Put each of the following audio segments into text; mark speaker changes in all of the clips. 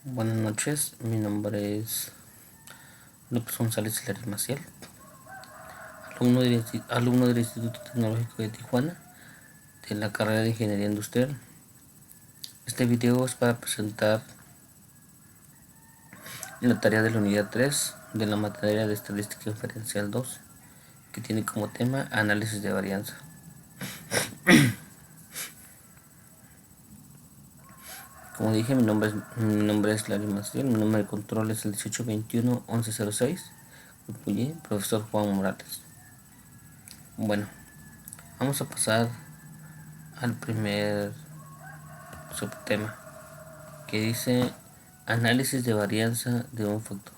Speaker 1: Buenas noches, mi nombre es López González Hilario Maciel, alumno del Instituto Tecnológico de Tijuana, de la carrera de Ingeniería Industrial. Este video es para presentar la tarea de la unidad 3 de la materia de Estadística Inferencial 2, que tiene como tema análisis de varianza. Como dije, mi nombre es Hilario Maciel, mi número de control es el 1821-1106, profesor Juan Morales. Bueno, vamos a pasar al primer subtema, que dice análisis de varianza de un factor.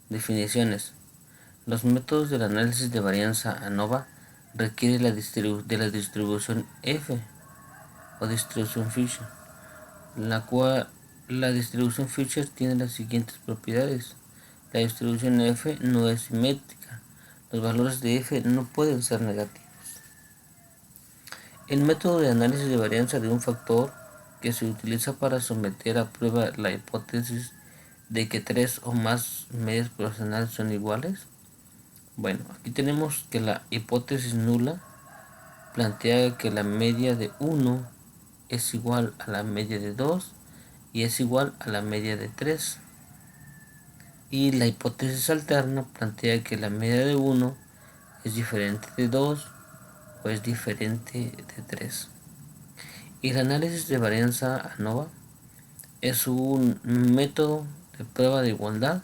Speaker 1: Definiciones. Los métodos del análisis de varianza ANOVA requieren de la distribución F o distribución Fisher, la cual la distribución Fisher tiene las siguientes propiedades. La distribución F no es simétrica. Los valores de F no pueden ser negativos. El método de análisis de varianza de un factor que se utiliza para someter a prueba la hipótesis de que tres o más medias poblacionales son iguales. Bueno, aquí tenemos que la hipótesis nula plantea que la media de 1 es igual a la media de 2 y es igual a la media de 3. Y la hipótesis alterna plantea que la media de 1 es diferente de 2 o es diferente de 3. Y el análisis de varianza ANOVA es un método de prueba de igualdad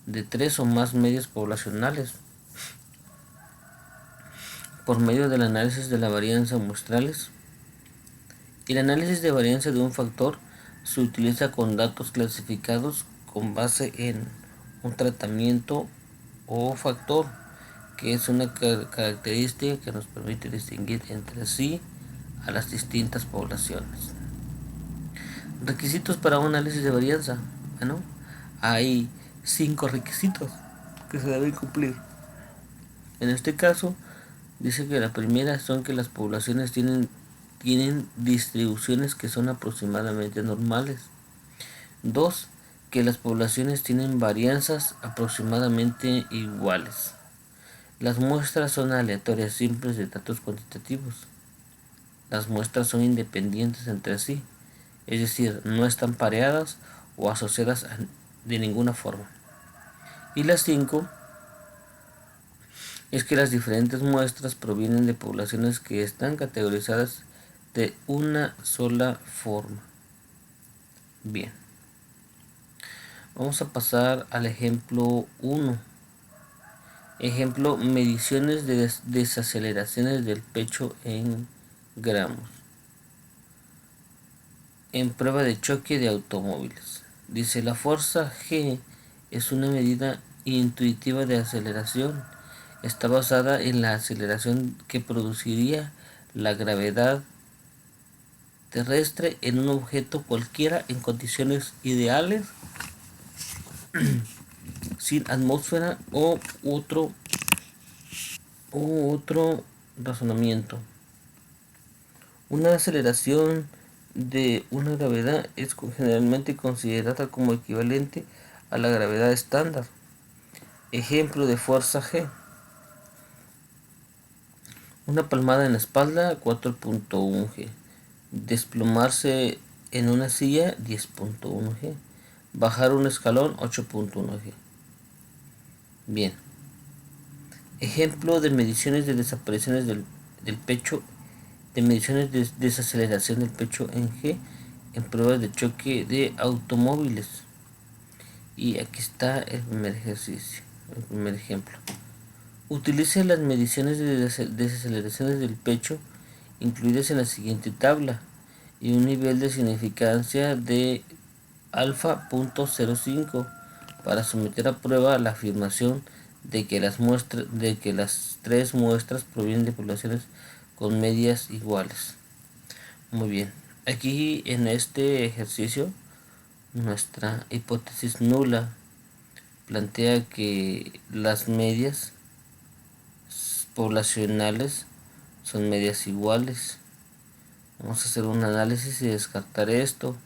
Speaker 1: de tres o más medias poblacionales por medio del análisis de la varianza muestrales. Y el análisis de varianza de un factor se utiliza con datos clasificados con base en un tratamiento o factor, que es una característica que nos permite distinguir entre sí a las distintas poblaciones. Requisitos para un análisis de varianza. Bueno, hay 5 requisitos que se deben cumplir. En este caso, dice que la primera son que las poblaciones tienen distribuciones que son aproximadamente normales. 2. Que las poblaciones tienen varianzas aproximadamente iguales. Las muestras son aleatorias simples de datos cuantitativos. Las muestras son independientes entre sí, es decir, no están pareadas o asociadas de ninguna forma. Y las 5 es que las diferentes muestras provienen de poblaciones que están categorizadas de una sola forma. Bien, vamos a pasar al ejemplo 1. Ejemplo, mediciones de desaceleraciones del pecho en gramos en prueba de choque de automóviles. Dice, la fuerza G es una medida intuitiva de aceleración. Está basada en la aceleración que produciría la gravedad terrestre en un objeto cualquiera en condiciones ideales, sin atmósfera o otro razonamiento. Una aceleración de una gravedad es generalmente considerada como equivalente a la gravedad estándar. Ejemplo de fuerza G. Una palmada en la espalda, 4.1 G. Desplomarse en una silla, 10.1 G. Bajar un escalón, 8.1 G. Bien. Ejemplo de mediciones de desapariciones del pecho, de mediciones de desaceleración del pecho en G en pruebas de choque de automóviles. Y aquí está el primer ejercicio, el primer ejemplo. Utilice las mediciones de desaceleraciones del pecho incluidas en la siguiente tabla y un nivel de significancia de alfa 0.05 para someter a prueba la afirmación de que las tres muestras provienen de poblaciones con medias iguales. Muy bien, aquí en este ejercicio nuestra hipótesis nula plantea que las medias poblacionales son medias iguales. Vamos a hacer un análisis y descartar esto.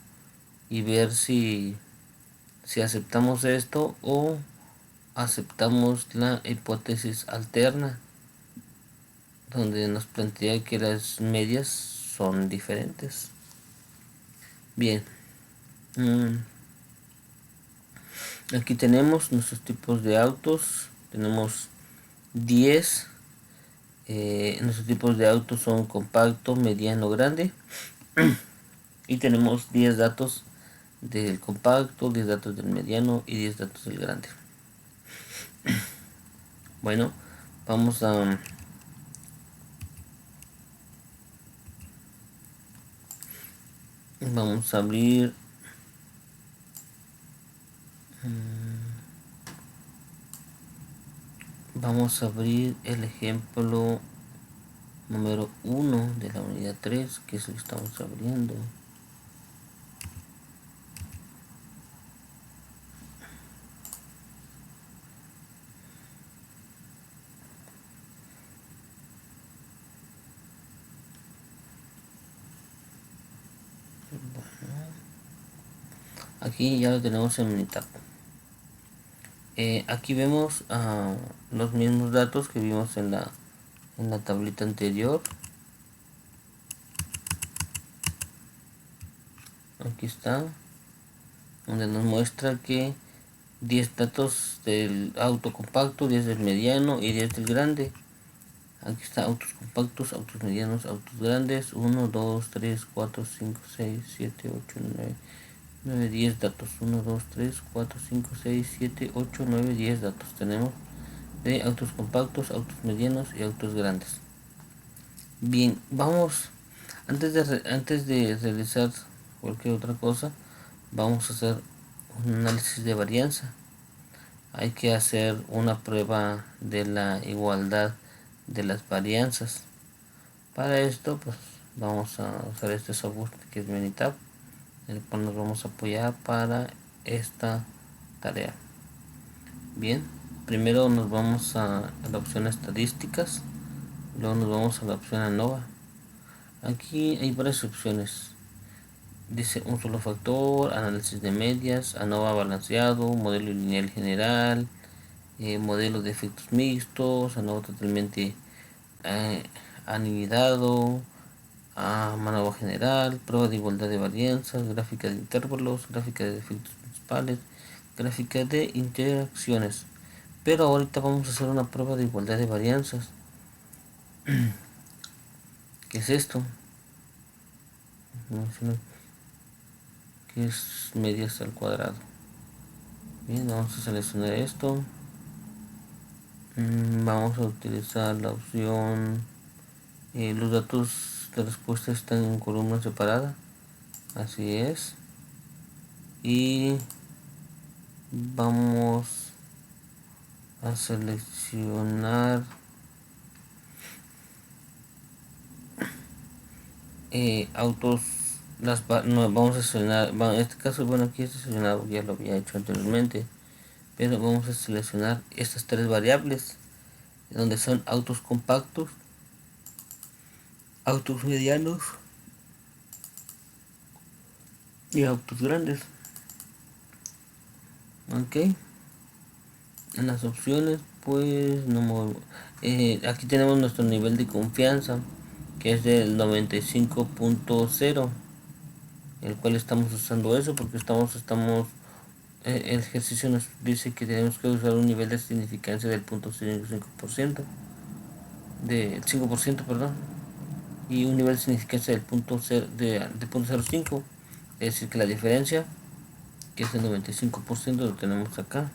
Speaker 1: y ver si aceptamos esto o aceptamos la hipótesis alterna, donde nos plantea que las medias son diferentes. Bien, aquí tenemos nuestros tipos de autos. Tenemos 10. Nuestros tipos de autos son compacto, mediano, grande. Y tenemos 10 datos del compacto, 10 datos del mediano y 10 datos del grande. Bueno, vamos a abrir el ejemplo número 1 de la unidad 3, que es el que estamos abriendo. Aquí ya lo tenemos en Minitab. Aquí vemos los mismos datos que vimos en la tablita anterior. Aquí está, donde nos muestra que 10 datos del auto compacto, 10 del mediano y 10 del grande. Aquí está autos compactos, autos medianos, autos grandes. 1, 2, 3, 4, 5, 6, 7, 8, 9, 10 datos. 1, 2, 3, 4, 5, 6, 7, 8, 9, 10 datos tenemos de autos compactos, autos medianos y autos grandes. Bien, vamos, antes de realizar cualquier otra cosa, vamos a hacer un análisis de varianza. Hay que hacer una prueba de la igualdad de las varianzas. Para esto, pues vamos a usar este software que es Minitab, en el cual nos vamos a apoyar para esta tarea. Bien, primero nos vamos a la opción estadísticas, luego nos vamos a la opción ANOVA. Aquí hay varias opciones. Dice un solo factor, análisis de medias, ANOVA balanceado, modelo lineal general, modelo de efectos mixtos, ANOVA totalmente anidado, ANOVA general, prueba de igualdad de varianzas, gráfica de intervalos, gráfica de efectos principales, gráfica de interacciones. Pero ahorita vamos a hacer una prueba de igualdad de varianzas. ¿Qué es esto? Que es medias al cuadrado. Bien, vamos a seleccionar esto. Vamos a utilizar la opción los datos de respuesta están en columna separada, así es, y vamos a seleccionar autos. No, vamos a seleccionar, en este caso, bueno, aquí está seleccionado, ya lo había hecho anteriormente, pero vamos a seleccionar estas tres variables, donde son autos compactos, autos medianos y autos grandes. Ok, en las opciones, pues no aquí tenemos nuestro nivel de confianza, que es del 95.0, el cual estamos usando eso porque estamos el ejercicio nos dice que tenemos que usar un nivel de significancia del 0.5%, del 5%, perdón, y un nivel de significancia del punto 0.05, es decir que la diferencia, que es el 95%, lo tenemos acá.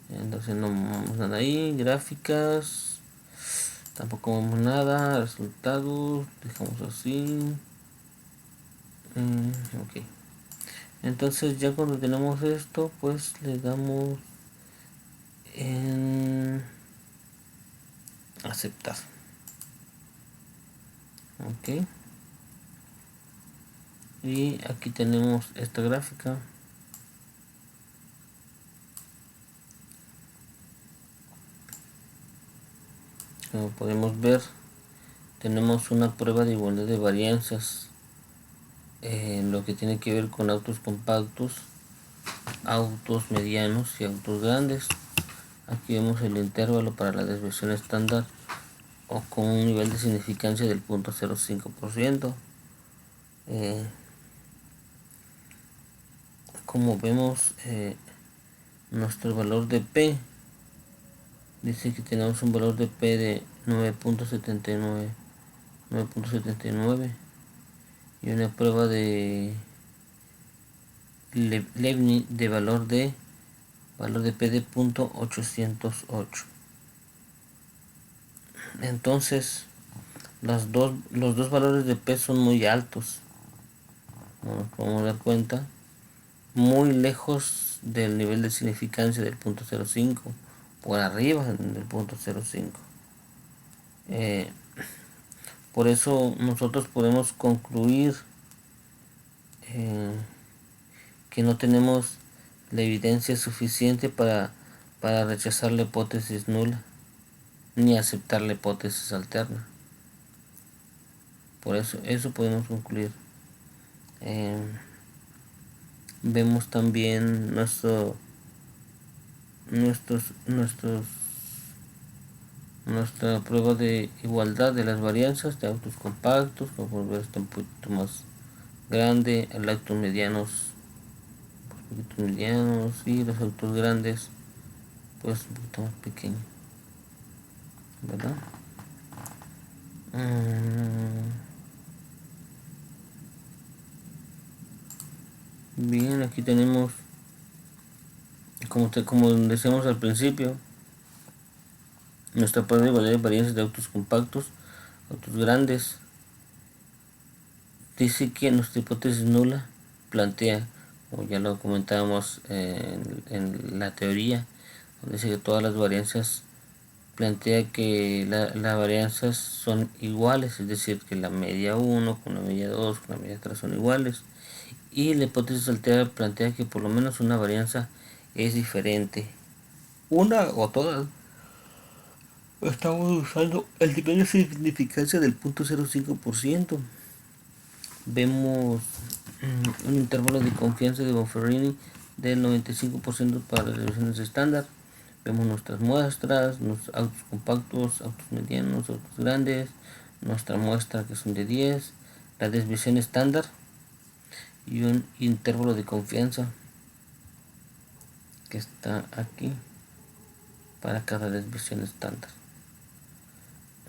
Speaker 1: Entonces no vamos nada ahí, gráficas, tampoco vemos nada, resultados, dejamos así. Ok, entonces ya cuando tenemos esto, pues le damos en aceptar. Ok, y aquí tenemos esta gráfica. Como podemos ver, tenemos una prueba de igualdad de varianzas lo que tiene que ver con autos compactos, autos medianos y autos grandes. Aquí vemos el intervalo para la desviación estándar o con un nivel de significancia del 0.05%. Como vemos, nuestro valor de P dice que tenemos un valor de P de 9.79 y una prueba de Leibniz de valor de P de 0.808. Entonces los dos valores de P son muy altos, como nos podemos dar cuenta, muy lejos del nivel de significancia del 0.05, por arriba del 0.05. Por eso nosotros podemos concluir que no tenemos la evidencia suficiente para rechazar la hipótesis nula ni aceptar la hipótesis alterna. Por eso podemos concluir. Vemos también nuestra prueba de igualdad de las varianzas de autos compactos. Como podemos ver, está un poquito más grande, el autos medianos y los autos grandes pues un poquito más pequeño, ¿verdad? Bien, aquí tenemos, como decíamos al principio, nuestra prueba de igualdad de varianzas de autos compactos, autos grandes. Dice que nuestra hipótesis nula plantea, como ya lo comentábamos en la teoría, donde dice que todas las varianzas, plantea que las varianzas son iguales, es decir, que la media 1 con la media 2 con la media 3 son iguales. Y la hipótesis alterna plantea que por lo menos una varianza es diferente. Una o todas. Estamos usando el nivel de significancia del 0.05%. Vemos un intervalo de confianza de Bonferrini del 95% para las revisiones estándar. Vemos nuestras muestras, nuestros autos compactos, autos medianos, autos grandes, nuestra muestra que son de 10, la desviación estándar y un intervalo de confianza que está aquí para cada desviación estándar.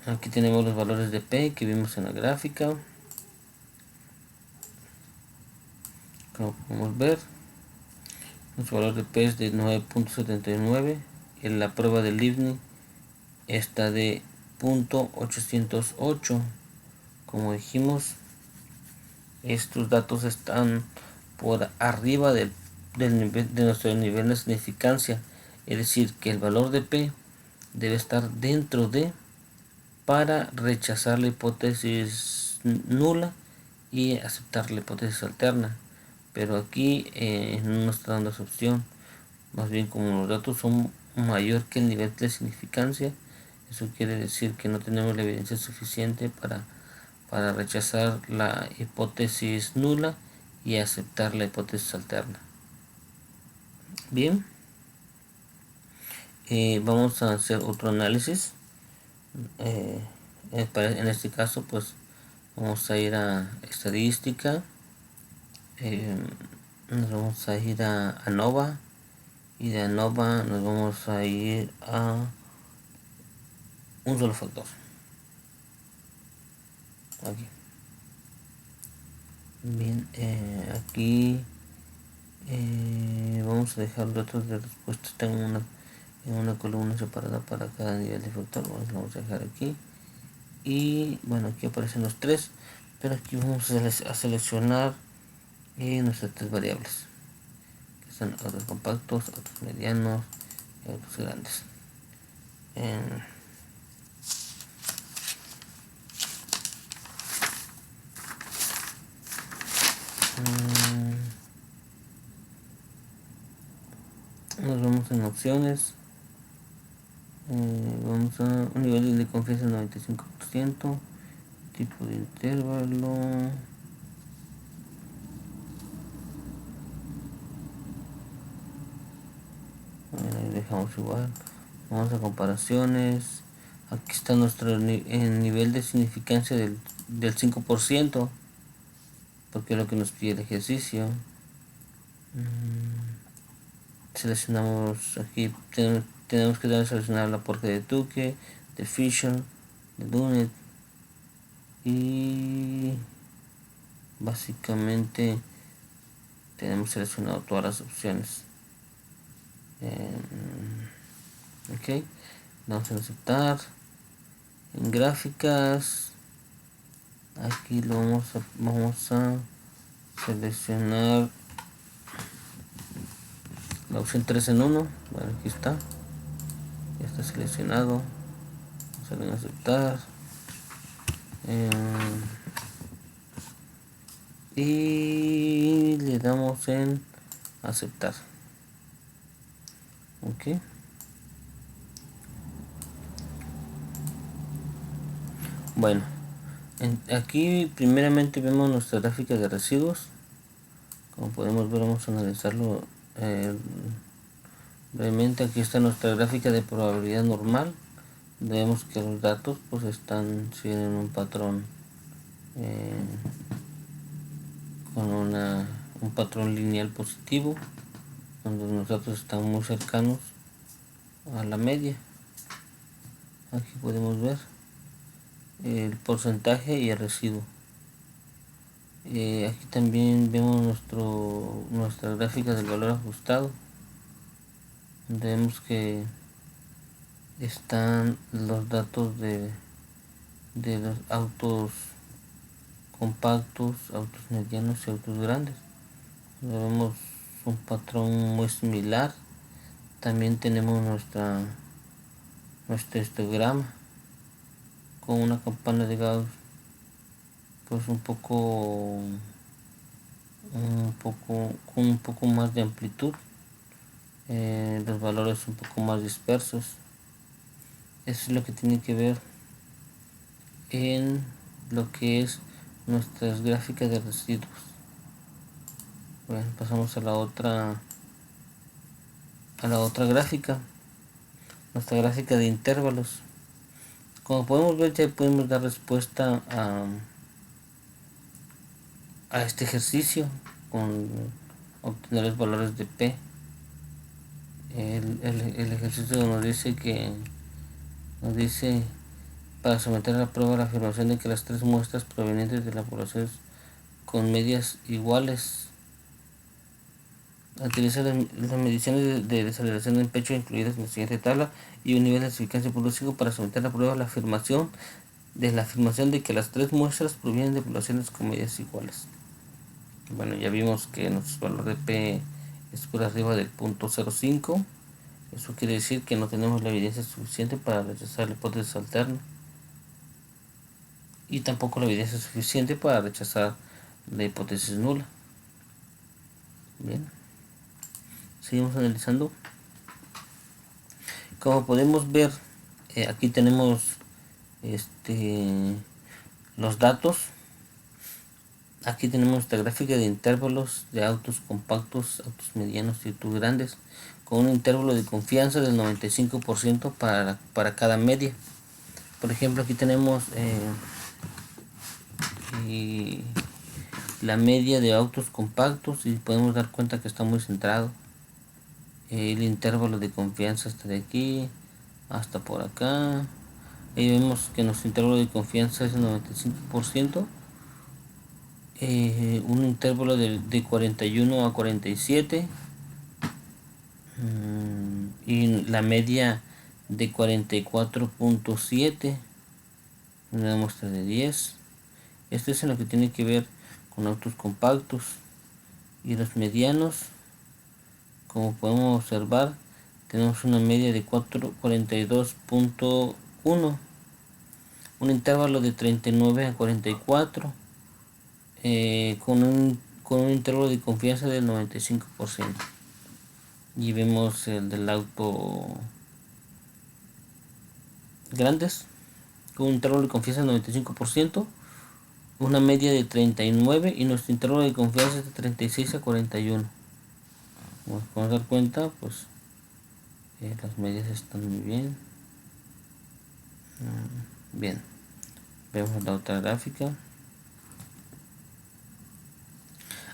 Speaker 1: Aquí tenemos los valores de P que vimos en la gráfica. Como podemos ver, nuestro valor de P es de 9.79. En la prueba de Leibniz está de 0.808. Como dijimos, estos datos están por arriba de nuestro nivel de significancia. Es decir, que el valor de P debe estar dentro de para rechazar la hipótesis nula y aceptar la hipótesis alterna. Pero aquí no nos está dando esa opción. Más bien, como los datos son mayor que el nivel de significancia, eso quiere decir que no tenemos la evidencia suficiente para rechazar la hipótesis nula y aceptar la hipótesis alterna. Bien, vamos a hacer otro análisis. En este caso pues vamos a ir a estadística, nos vamos a ir a ANOVA y de ANOVA nos vamos a ir a un solo factor. Aquí. Bien, aquí vamos a dejar los datos de respuesta en una columna separada para cada nivel de factor. Lo vamos a dejar aquí. Y bueno, aquí aparecen los tres, pero aquí vamos a seleccionar nuestras tres variables, que son autos compactos, autos medianos y autos grandes. Nos vamos en opciones. Vamos a un nivel de confianza del 95%, tipo de intervalo, dejamos igual. Vamos a comparaciones. Aquí está nuestro nivel de significancia del 5%, porque es lo que nos pide el ejercicio. Seleccionamos aquí, tenemos que seleccionar el aporte de Tukey, de Fisher, de Dunnett, y básicamente tenemos seleccionado todas las opciones. Ok, vamos a aceptar. En gráficas, aquí lo vamos a seleccionar la opción 3 en 1. Bueno, aquí está, ya está seleccionado. Vamos a aceptar. Y le damos en aceptar. Ok, bueno, aquí primeramente vemos nuestra gráfica de residuos. Como podemos ver, vamos a analizarlo brevemente. Aquí está nuestra gráfica de probabilidad normal. Vemos que los datos pues siguen un patrón con un patrón lineal positivo, donde los datos están muy cercanos a la media. Aquí podemos ver el porcentaje y el residuo. Aquí también vemos nuestra gráfica del valor ajustado, donde vemos que están los datos de los autos compactos, autos medianos y autos grandes. Vemos un patrón muy similar. También tenemos nuestro histograma con una campana de Gauss pues con un poco más de amplitud, los valores un poco más dispersos. Eso es lo que tiene que ver en lo que es nuestras gráficas de residuos. Bueno, pasamos a la otra gráfica, nuestra gráfica de intervalos. Como podemos ver, ya podemos dar respuesta a este ejercicio con obtener los valores de P. El ejercicio nos dice para someter a la prueba la afirmación de que las tres muestras provenientes de la población con medias iguales. Utiliza las mediciones de desaceleración del pecho incluidas en la siguiente tabla y un nivel de eficacia 0.5 para someter a la prueba la afirmación de que las tres muestras provienen de poblaciones con medias iguales. Bueno, ya vimos que nuestro valor de P es por arriba del 0.05. Eso quiere decir que no tenemos la evidencia suficiente para rechazar la hipótesis alterna, y tampoco la evidencia suficiente para rechazar la hipótesis nula. Bien, seguimos analizando. Como podemos ver, aquí tenemos los datos. Aquí tenemos esta gráfica de intervalos de autos compactos, autos medianos y autos grandes, con un intervalo de confianza del 95% para cada media. Por ejemplo, aquí tenemos la media de autos compactos y podemos dar cuenta que está muy centrado. El intervalo de confianza está de aquí hasta por acá. Ahí vemos que nuestro intervalo de confianza es el 95%. Un intervalo de 41 a 47, y la media de 44.7, una muestra de 10. Esto es en lo que tiene que ver con autos compactos. Y los medianos, como podemos observar, tenemos una media de 42.1, un intervalo de 39 a 44, con un intervalo de confianza del 95%. Y vemos el del auto grandes con un intervalo de confianza del 95%, una media de 39, y nuestro intervalo de confianza es de 36 a 41. Como podemos dar cuenta, pues Las medias están muy bien. Bien, vemos la otra gráfica.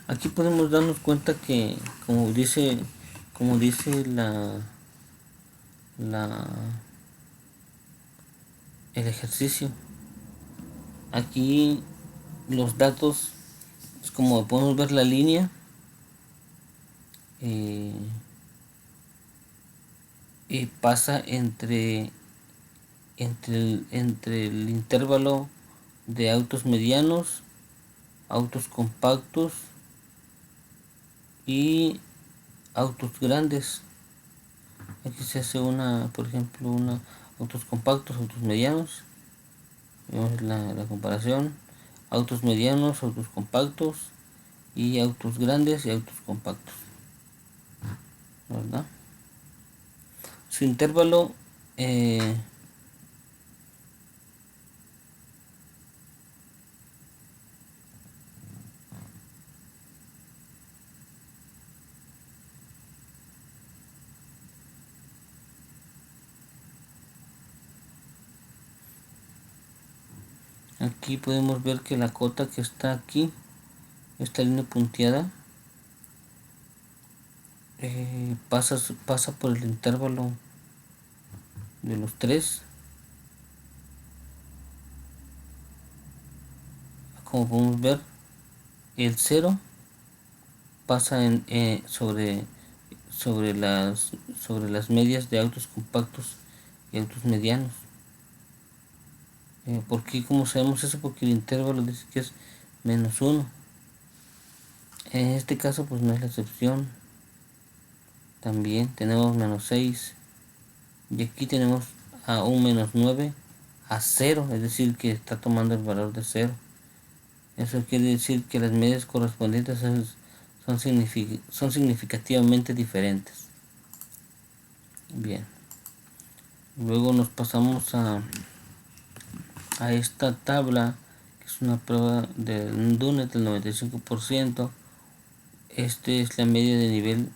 Speaker 1: Aquí podemos darnos cuenta que, como dice la el ejercicio, aquí los datos, es como podemos ver la línea, eh, y pasa entre el intervalo de autos medianos, autos compactos y autos grandes. Aquí se hace una, por ejemplo, una autos compactos, autos medianos. Vemos la comparación. Autos medianos, autos compactos y autos grandes y autos compactos, ¿verdad? Su intervalo, aquí podemos ver que la cota que está aquí, esta línea punteada, pasa por el intervalo de los tres. Como podemos ver, el 0 pasa sobre las medias de autos compactos y autos medianos. ¿Por qué? ¿Cómo sabemos eso? Porque el intervalo dice que es -1. En este caso pues no es la excepción. También tenemos -6 y aquí tenemos a un -9 a 0, es decir que está tomando el valor de 0. Eso quiere decir que las medias correspondientes son significativamente diferentes. Bien, luego nos pasamos a esta tabla, que es una prueba del DUNET del 95%. Este es la media de nivel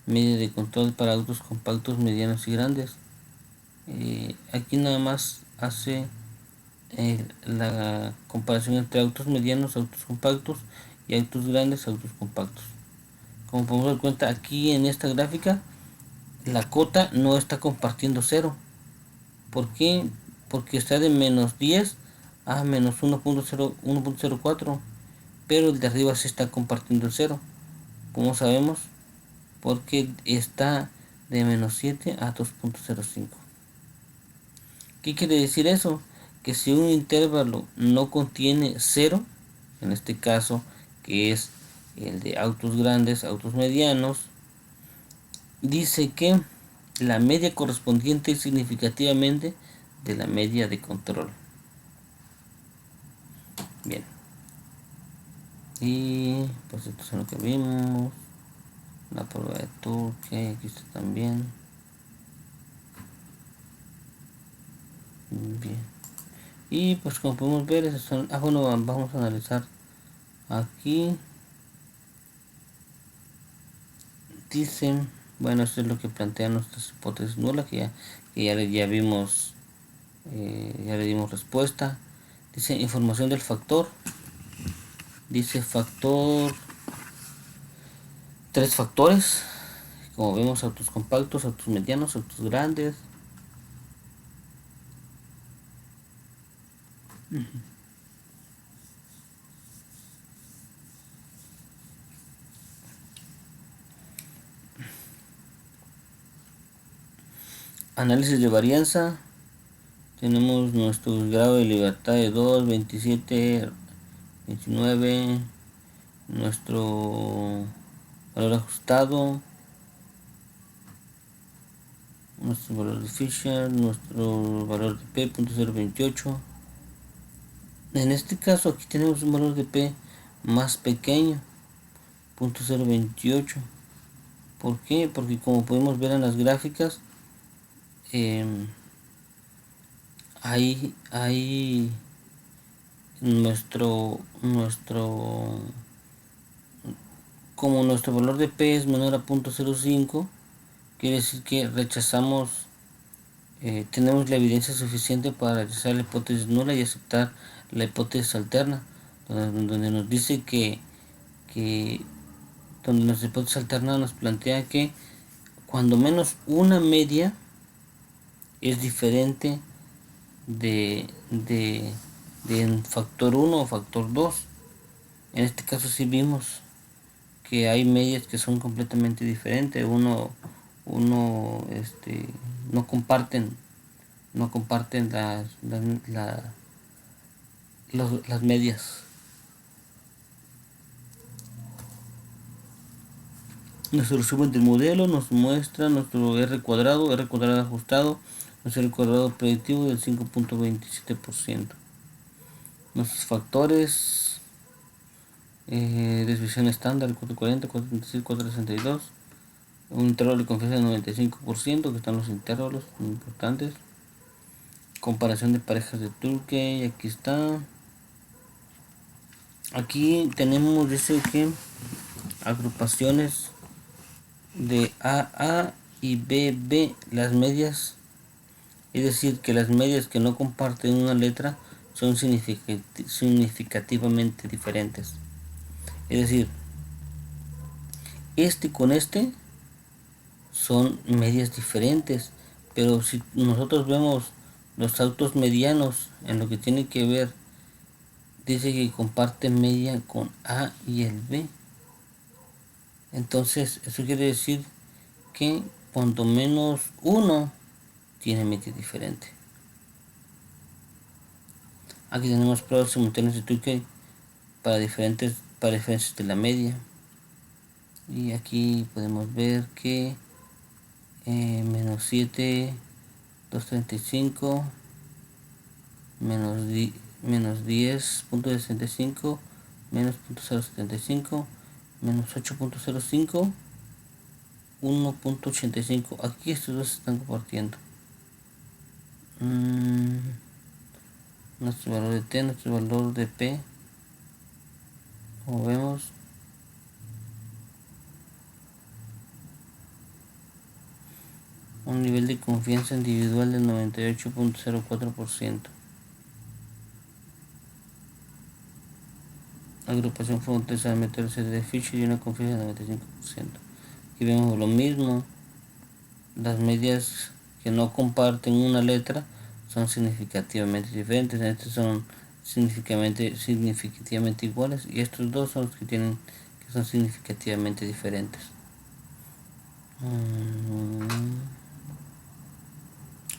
Speaker 1: media de control para autos compactos, medianos y grandes. Aquí nada más hace la comparación entre autos medianos, autos compactos y autos grandes, autos compactos. Como podemos dar cuenta aquí en esta gráfica, la cota no está compartiendo 0. ¿Por qué? Porque está de -10 a -1.04, pero el de arriba se está compartiendo el 0. ¿Cómo sabemos? Porque está de -7 a 2.05. ¿Qué quiere decir eso? Que si un intervalo no contiene 0, en este caso que es el de autos grandes, autos medianos, dice que la media correspondiente es significativamente de la media de control. Bien, y pues esto es lo que vimos. La prueba de Turkey, aquí está también. Bien, y pues como podemos ver, esas son, bueno, vamos a analizar aquí. Dicen, bueno, esto es lo que plantean nuestras hipótesis nulas, que ya vimos, ya le dimos respuesta. Dice información del factor. Dice factor, tres factores. Como vemos, autos compactos, autos medianos, autos grandes. Análisis de varianza. Tenemos nuestro grado de libertad de 2, 27, 29. Nuestro valor ajustado. Nuestro valor de Fisher. Nuestro valor de P.028. En este caso aquí tenemos un valor de P más pequeño, 0.028. ¿Por qué? Porque como podemos ver en las gráficas, hay como nuestro valor de P es menor a 0.05, quiere decir que rechazamos, tenemos la evidencia suficiente para rechazar la hipótesis nula y aceptar la hipótesis alterna, donde nos dice que donde nuestra hipótesis alterna nos plantea que cuando menos una media es diferente de un factor 1 o factor 2. En este caso sí vimos que hay medias que son completamente diferentes. Uno no comparten, no comparten las medias. Nuestro resumen del modelo nos muestra nuestro R cuadrado ajustado, nuestro R cuadrado predictivo del 5.27%. Nuestros factores, desviación estándar 440, 436, 462, un intervalo de confianza del 95%, que están los intervalos muy importantes. Comparación de parejas de Tukey, aquí está. Aquí tenemos, dice que agrupaciones de AA y BB, las medias, es decir, que las medias que no comparten una letra son significativamente diferentes. Es decir, este con este son medias diferentes, pero si nosotros vemos los autos medianos en lo que tiene que ver, dice que comparte media con A y el B. Entonces eso quiere decir que cuanto menos uno tiene media diferente. Aquí tenemos pruebas simultáneas de Tukey para diferencias de la media, y aquí podemos ver que menos 7, 235, menos 10.65, menos 0.075, menos 8.05, 1.85. Aquí estos dos se están compartiendo. Nuestro valor de T, nuestro valor de P, como vemos, un nivel de confianza individual del 98.04%. Agrupación fronteriza de métodos de Fisher y una confianza del 95%. Aquí vemos lo mismo. Las medias que no comparten una letra son significativamente diferentes. Estos son significativamente iguales, y estos dos son los que son significativamente diferentes.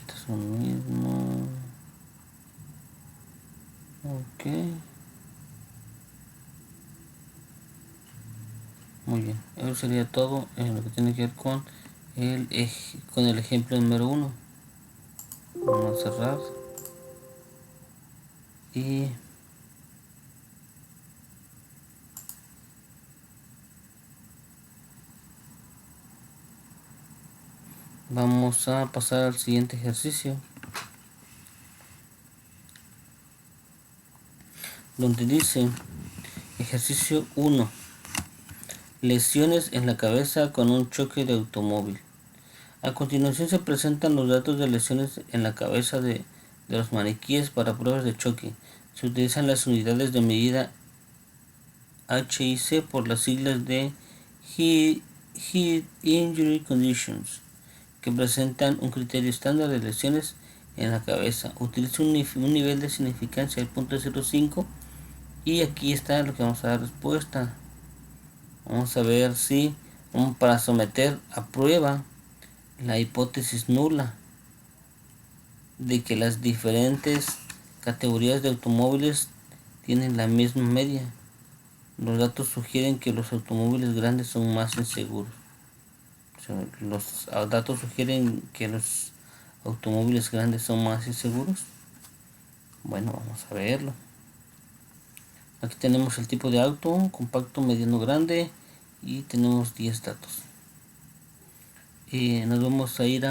Speaker 1: Estos son lo mismo. Ok. Muy bien. Eso sería todo en lo que tiene que ver con el ejemplo número 1. Vamos a cerrar y vamos a pasar al siguiente ejercicio, donde dice: ejercicio 1, lesiones en la cabeza con un choque de automóvil. A continuación se presentan los datos de lesiones en la cabeza de los maniquíes para pruebas de choque. Se utilizan las unidades de medida HIC por las siglas de Head Injury Conditions, que presentan un criterio estándar de lesiones en la cabeza. Utiliza un nivel de significancia del 0.05, y aquí está lo que vamos a dar respuesta. Vamos a ver si, para someter a prueba la hipótesis nula de que las diferentes categorías de automóviles tienen la misma media. Los datos sugieren que los automóviles grandes son más inseguros. O sea, los datos sugieren que los automóviles grandes son más inseguros. Bueno, vamos a verlo. Aquí tenemos el tipo de auto: compacto, mediano, grande, y tenemos 10 datos. Nos vamos a ir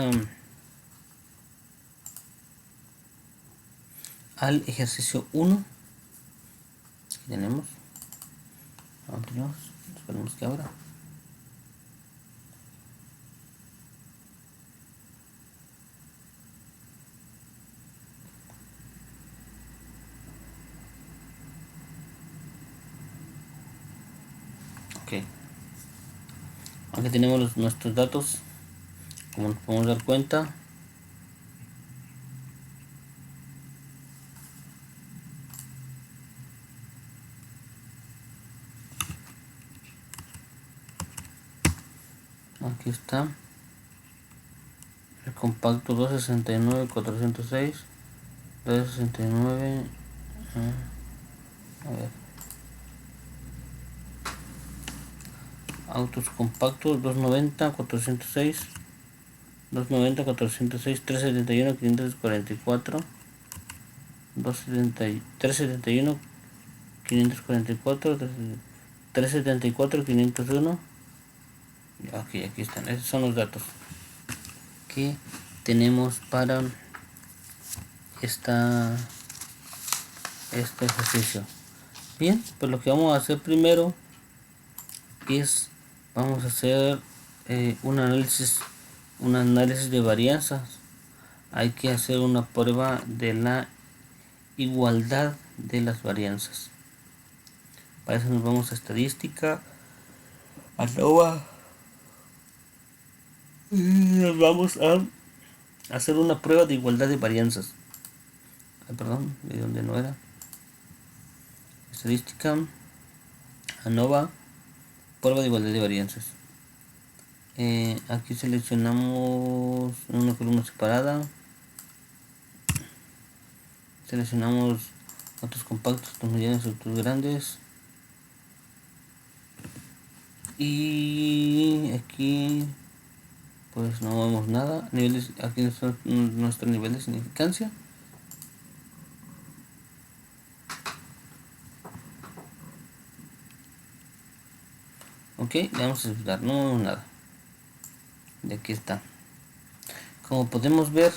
Speaker 1: al ejercicio 1. Aquí tenemos. Continuamos. Esperemos que abra. Aquí tenemos nuestros datos, como nos podemos dar cuenta. Aquí está el compacto 269-406, 269, a ver, autos compactos 290-406, 290-406, 371-544, 371, 544, 374, 501. Aquí están, esos son los datos que tenemos para este ejercicio. Bien, pues lo que vamos a hacer primero es, vamos a hacer un análisis de varianzas. Hay que hacer una prueba de la igualdad de las varianzas. Para eso nos vamos a estadística, ANOVA, y nos vamos a hacer una prueba de igualdad de varianzas. Perdón, de donde no era. Estadística, ANOVA, prueba de igualdad de varianzas. Aquí seleccionamos una columna separada. Seleccionamos autos compactos, autos medianos, autos grandes. Y aquí pues no vemos nada. Niveles, aquí está nuestro nivel de significancia. Ok, le vamos a aceptar, no vemos nada. Y aquí está. Como podemos ver,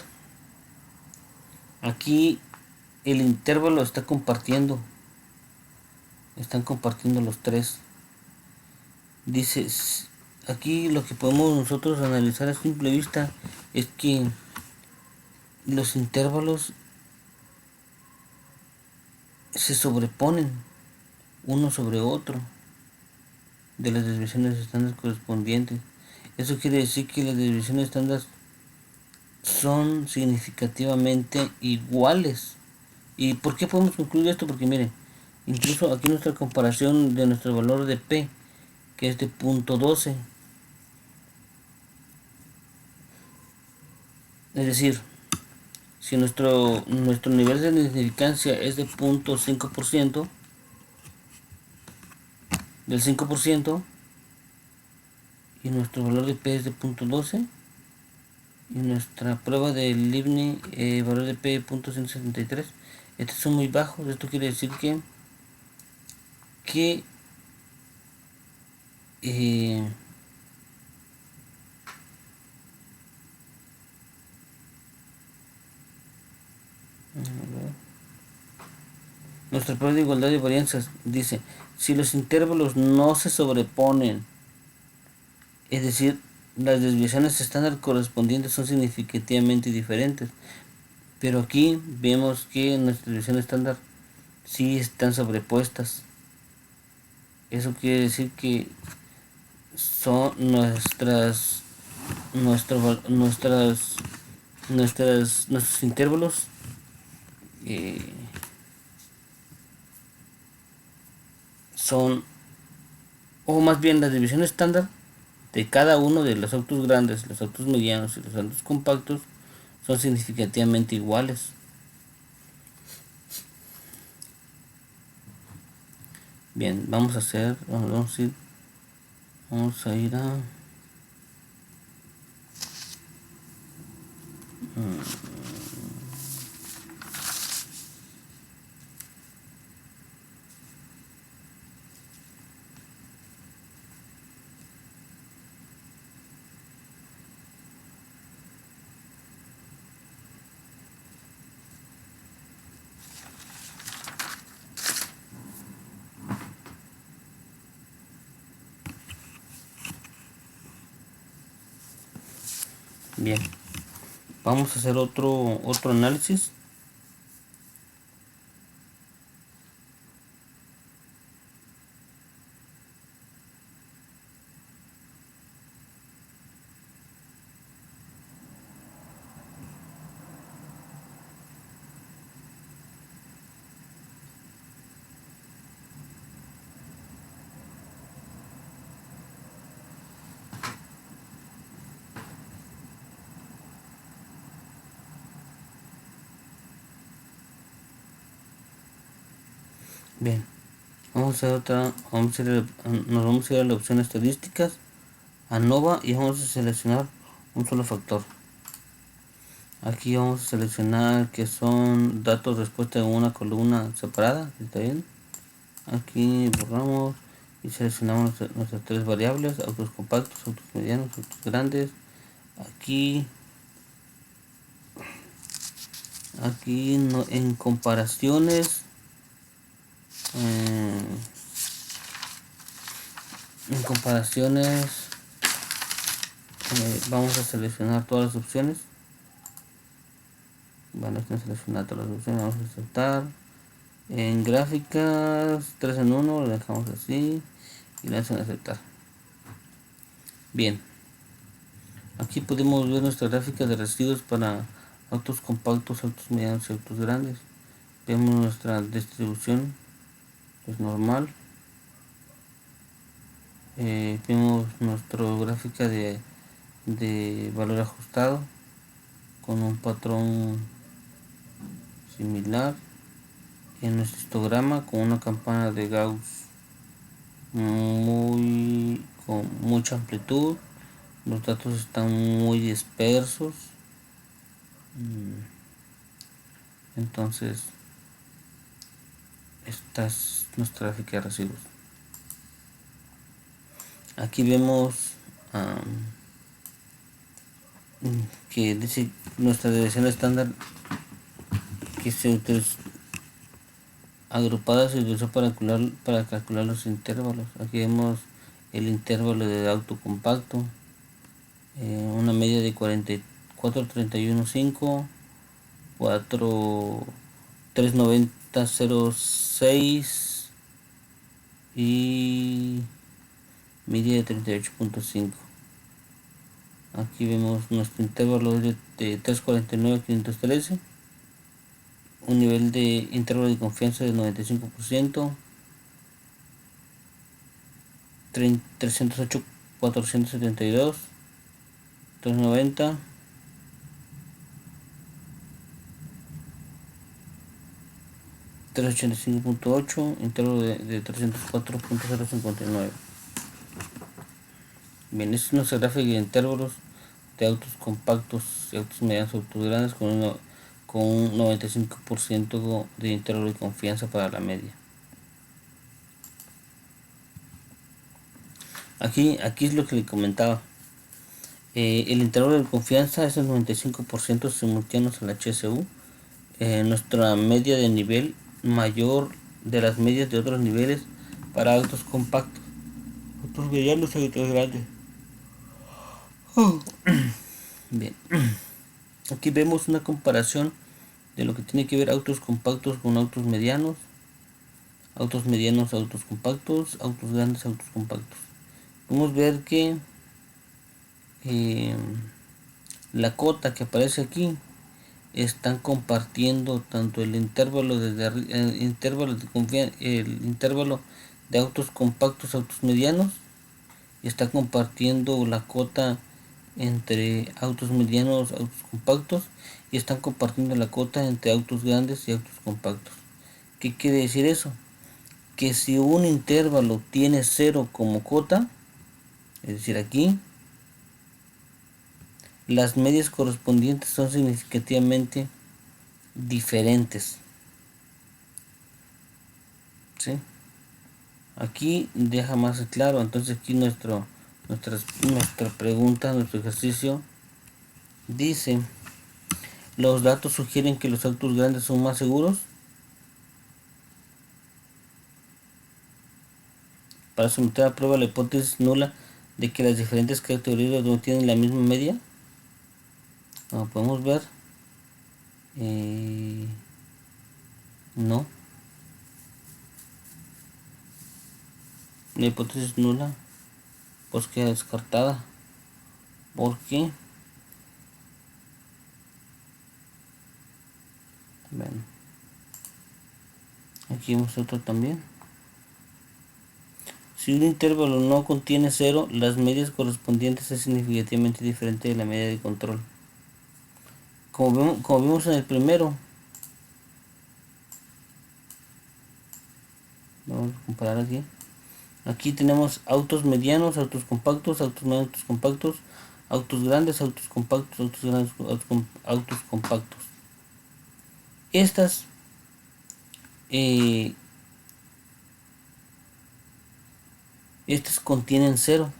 Speaker 1: aquí el intervalo está compartiendo. Están compartiendo los tres. Dice, aquí lo que podemos nosotros analizar a simple vista es que los intervalos se sobreponen uno sobre otro de las desviaciones estándar correspondientes. Eso quiere decir que las desviaciones estándar son significativamente iguales. ¿Y por qué podemos concluir esto? Porque miren, incluso aquí nuestra comparación de nuestro valor de P, que es de 0.12, es decir, si nuestro nivel de significancia es de 0.5%, del 5%, y nuestro valor de P es de 0.12, y nuestra prueba de Leibniz, valor de P 0.173, estos son muy bajos. Esto quiere decir que eh, nuestra prueba de igualdad de varianzas dice, si los intervalos no se sobreponen, es decir, las desviaciones estándar correspondientes son significativamente diferentes. Pero aquí vemos que nuestras desviaciones estándar sí están sobrepuestas. Eso quiere decir que son nuestros intervalos eh, son, o más bien la división estándar de cada uno de los autos grandes, los autos medianos y los autos compactos son significativamente iguales. Bien, vamos a ir a bien, vamos a hacer otro análisis. Bien, vamos a hacer nos vamos a ir a la opción estadísticas, ANOVA, y vamos a seleccionar un solo factor. Aquí vamos a seleccionar que son datos respuesta en una columna separada, ¿está bien? Aquí borramos y seleccionamos nuestras tres variables: autos compactos, autos medianos, autos grandes. Aquí no, en comparaciones, eh, vamos a seleccionar todas las opciones. Bueno, están seleccionadas todas las opciones, vamos a aceptar. En gráficas 3 en 1 lo dejamos así y le hacen aceptar. Bien, aquí podemos ver nuestra gráfica de residuos para autos compactos, autos medianos y autos grandes. Vemos nuestra distribución, es normal. Vemos nuestra gráfica de valor ajustado con un patrón similar. En nuestro histograma con una campana de Gauss con mucha amplitud. Los datos están muy dispersos. Entonces, esta es nuestra gráfica de residuos. Aquí vemos que dice nuestra dirección estándar que se utiliza agrupada, se utilizó para calcular los intervalos. Aquí vemos el intervalo de auto compacto, una media de 44,31,5, 390,06 y media de 38,5. Aquí vemos nuestro intervalo de 349,513, un nivel de intervalo de confianza del 95%, 308,472, 390, 385,8, intervalo de 304,059. Bien, esta es nuestra gráfica de intervalos de autos compactos y autos medianos, autos grandes con un 95% de intervalo de confianza para la media. Aquí es lo que le comentaba. El intervalo de confianza es el 95% simultáneos al HSU. Nuestra media de nivel mayor de las medias de otros niveles para autos compactos, autos medianos y autos grandes. Bien, aquí vemos una comparación de lo que tiene que ver autos compactos con autos medianos, autos compactos, autos grandes, autos compactos. Podemos ver que la cota que aparece aquí están compartiendo tanto el intervalo el intervalo de autos compactos, autos medianos, y está compartiendo la cota entre autos medianos, autos compactos, y están compartiendo la cota entre autos grandes y autos compactos. ¿Qué quiere decir eso? Que si un intervalo tiene 0 como cota, es decir aquí, las medias correspondientes son significativamente diferentes. ¿Sí? Aquí deja más claro. Entonces aquí nuestra pregunta, nuestro ejercicio dice: los datos sugieren que los autos grandes son más seguros. Para someter a prueba la hipótesis nula de que las diferentes categorías no tienen la misma media. Como podemos ver, no. La hipótesis nula pues queda descartada. ¿Por qué? Bueno, aquí vemos otro también. Si un intervalo no contiene 0, las medias correspondientes es significativamente diferente de la media de control. Como vimos en el primero, Vamos a comparar aquí. Aquí tenemos autos medianos, autos compactos, autos medianos, autos compactos, autos grandes, autos compactos, autos grandes, autos compactos. Estas eh, estas contienen cero,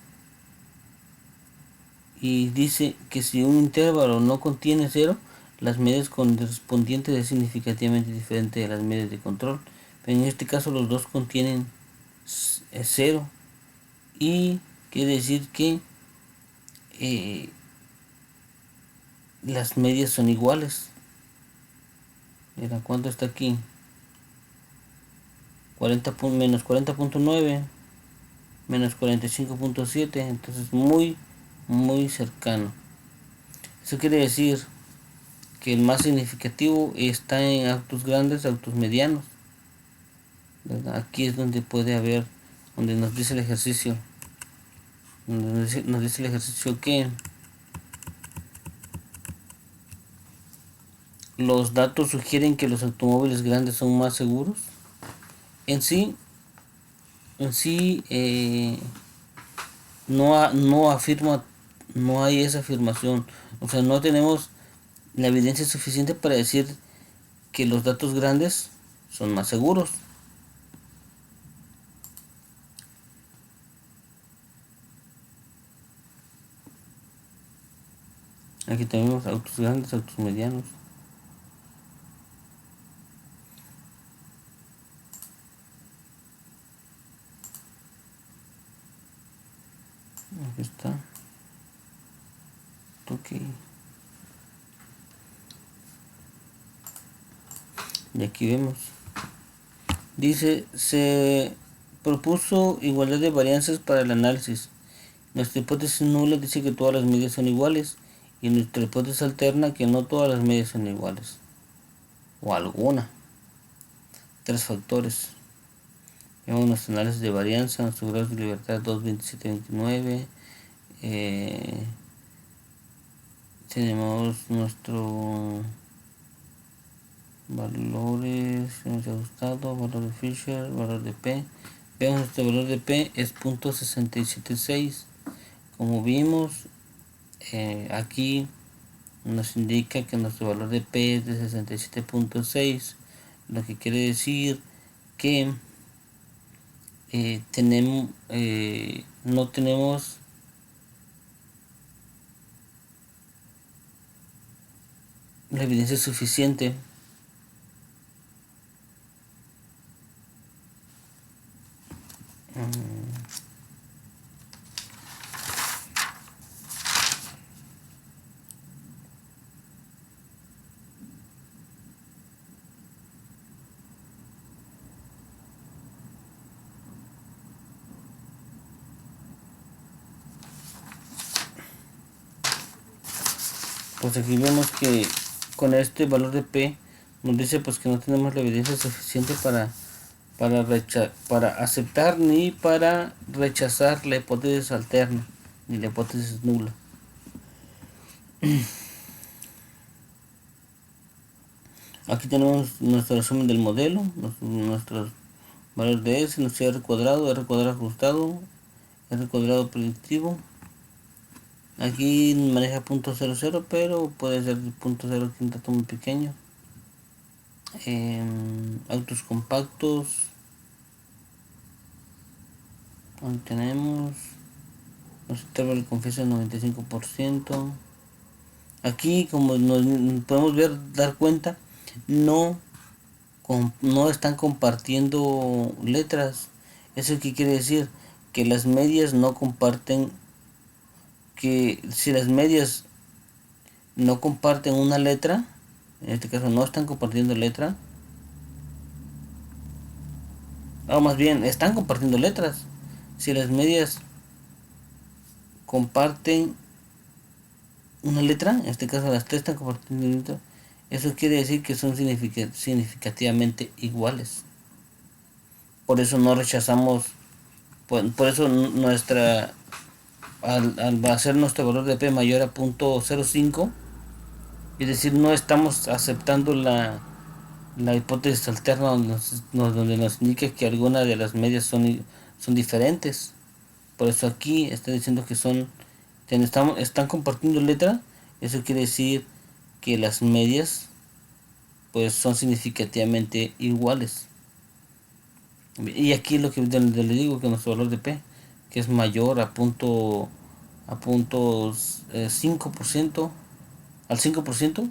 Speaker 1: y dice que si un intervalo no contiene cero, las medias correspondientes es significativamente diferente de las medias de control. Pero en este caso los dos contienen cero, y quiere decir que eh, las medias son iguales. Mira, ¿cuánto está aquí? 40 menos 40.9 menos 45.7, entonces muy cercano. Eso quiere decir que el más significativo está en autos grandes, autos medianos, ¿verdad? Aquí es donde puede haber, donde nos dice el ejercicio, nos dice el ejercicio que los datos sugieren que los automóviles grandes son más seguros. En sí, no afirma, no hay esa afirmación. O sea, no tenemos la evidencia suficiente para decir que los datos grandes son más seguros. Aquí tenemos autos grandes, autos medianos. Aquí está. Ok. Y aquí vemos. Dice, se propuso igualdad de varianzas para el análisis. Nuestra hipótesis nula dice que todas las medidas son iguales, y nuestra hipótesis alterna que no todas las medidas son iguales. O alguna. 3 factores. Vemos nuestro análisis de varianza, nuestro grado de libertad 2.27.29. Tenemos nuestro valores, hemos ajustado, valor de Fisher, valor de P. Vemos nuestro valor de P es .676. Como vimos, aquí nos indica que nuestro valor de P es de 67.6, lo que quiere decir que no tenemos la evidencia suficiente pues aquí vemos que con este valor de P nos dice pues que no tenemos la evidencia suficiente para aceptar ni para rechazar la hipótesis alterna ni la hipótesis nula. Aquí tenemos nuestro resumen del modelo, nuestros valores de S, nuestro R cuadrado ajustado, R cuadrado predictivo. Aquí maneja .00, pero puede ser .0 que un dato muy pequeño. Autos compactos. Aquí tenemos nuestro intervalo de confianza 95%. Aquí, como nos podemos dar cuenta, no están compartiendo letras. ¿Eso qué quiere decir? Que las medias no comparten, que si las medias no comparten una letra, en este caso no están compartiendo letra, o más bien están compartiendo letras. Si las medias comparten una letra, en este caso las tres están compartiendo una letra, eso quiere decir que son significativamente iguales. Por eso no rechazamos, por eso al hacer nuestro valor de P mayor a .05, es decir, no estamos aceptando La hipótesis alterna donde nos indica que algunas de las medias son diferentes. Por eso aquí está diciendo que están compartiendo letra. Eso quiere decir que las medias pues son significativamente iguales. Y aquí lo que le digo, que nuestro valor de P, que es mayor a punto 5%, al 5%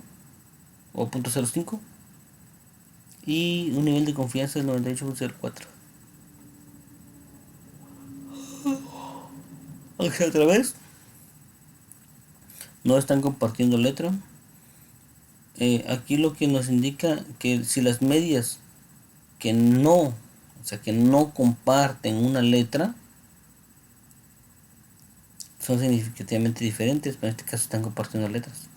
Speaker 1: o 0.05, y un nivel de confianza del 98.04. O sea, otra vez, no están compartiendo letra. Aquí lo que nos indica que si las medias o sea, que no comparten una letra, son significativamente diferentes, pero en este caso están compartiendo letras.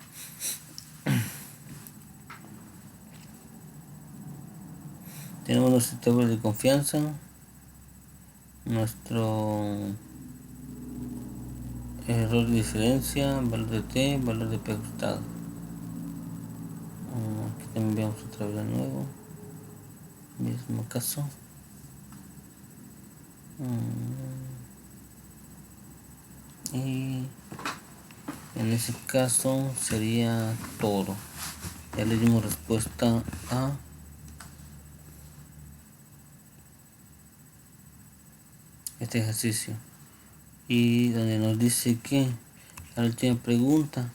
Speaker 1: Tenemos nuestro tabla de confianza, nuestro error de diferencia, valor de T, valor de P ajustado. Aquí también vemos otra vez de nuevo, mismo caso. Y en ese caso sería todo. Ya le dimos respuesta a este ejercicio. Y donde nos dice que la última pregunta,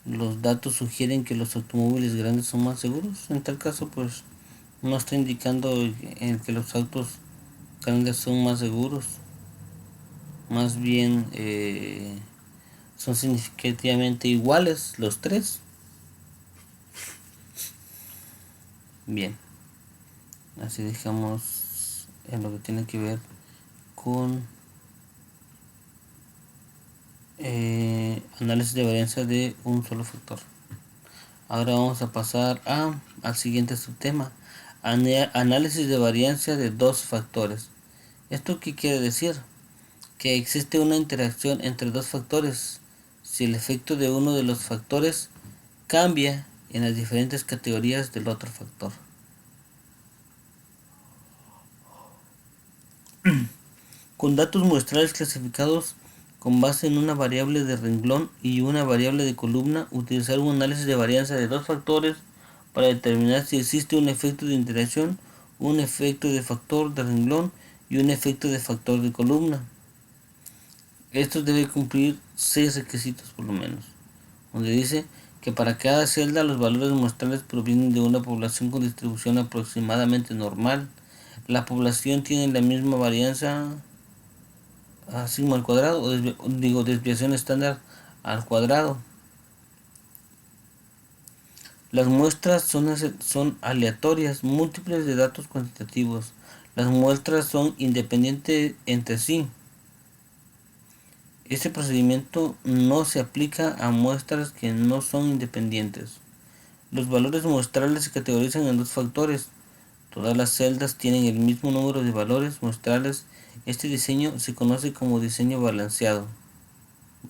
Speaker 1: los datos sugieren que los automóviles grandes son más seguros. En tal caso, pues no está indicando que los autos grandes son más seguros. Más bien son significativamente iguales los tres. Bien, así dejamos en lo que tiene que ver con análisis de varianza de un solo factor. Ahora vamos a pasar al siguiente subtema, análisis de varianza de dos factores. ¿Esto qué quiere decir? Que existe una interacción entre dos factores si el efecto de uno de los factores cambia en las diferentes categorías del otro factor. Con datos muestrales clasificados con base en una variable de renglón y una variable de columna, utilizar un análisis de varianza de dos factores para determinar si existe un efecto de interacción, un efecto de factor de renglón y un efecto de factor de columna. Esto debe cumplir 6 requisitos por lo menos, donde dice que para cada celda los valores muestrales provienen de una población con distribución aproximadamente normal. La población tiene la misma varianza a sigma al cuadrado, o desviación estándar al cuadrado. Las muestras son aleatorias, múltiples de datos cuantitativos. Las muestras son independientes entre sí. Este procedimiento no se aplica a muestras que no son independientes. Los valores muestrales se categorizan en dos factores. Todas las celdas tienen el mismo número de valores muestrales. Este diseño se conoce como diseño balanceado.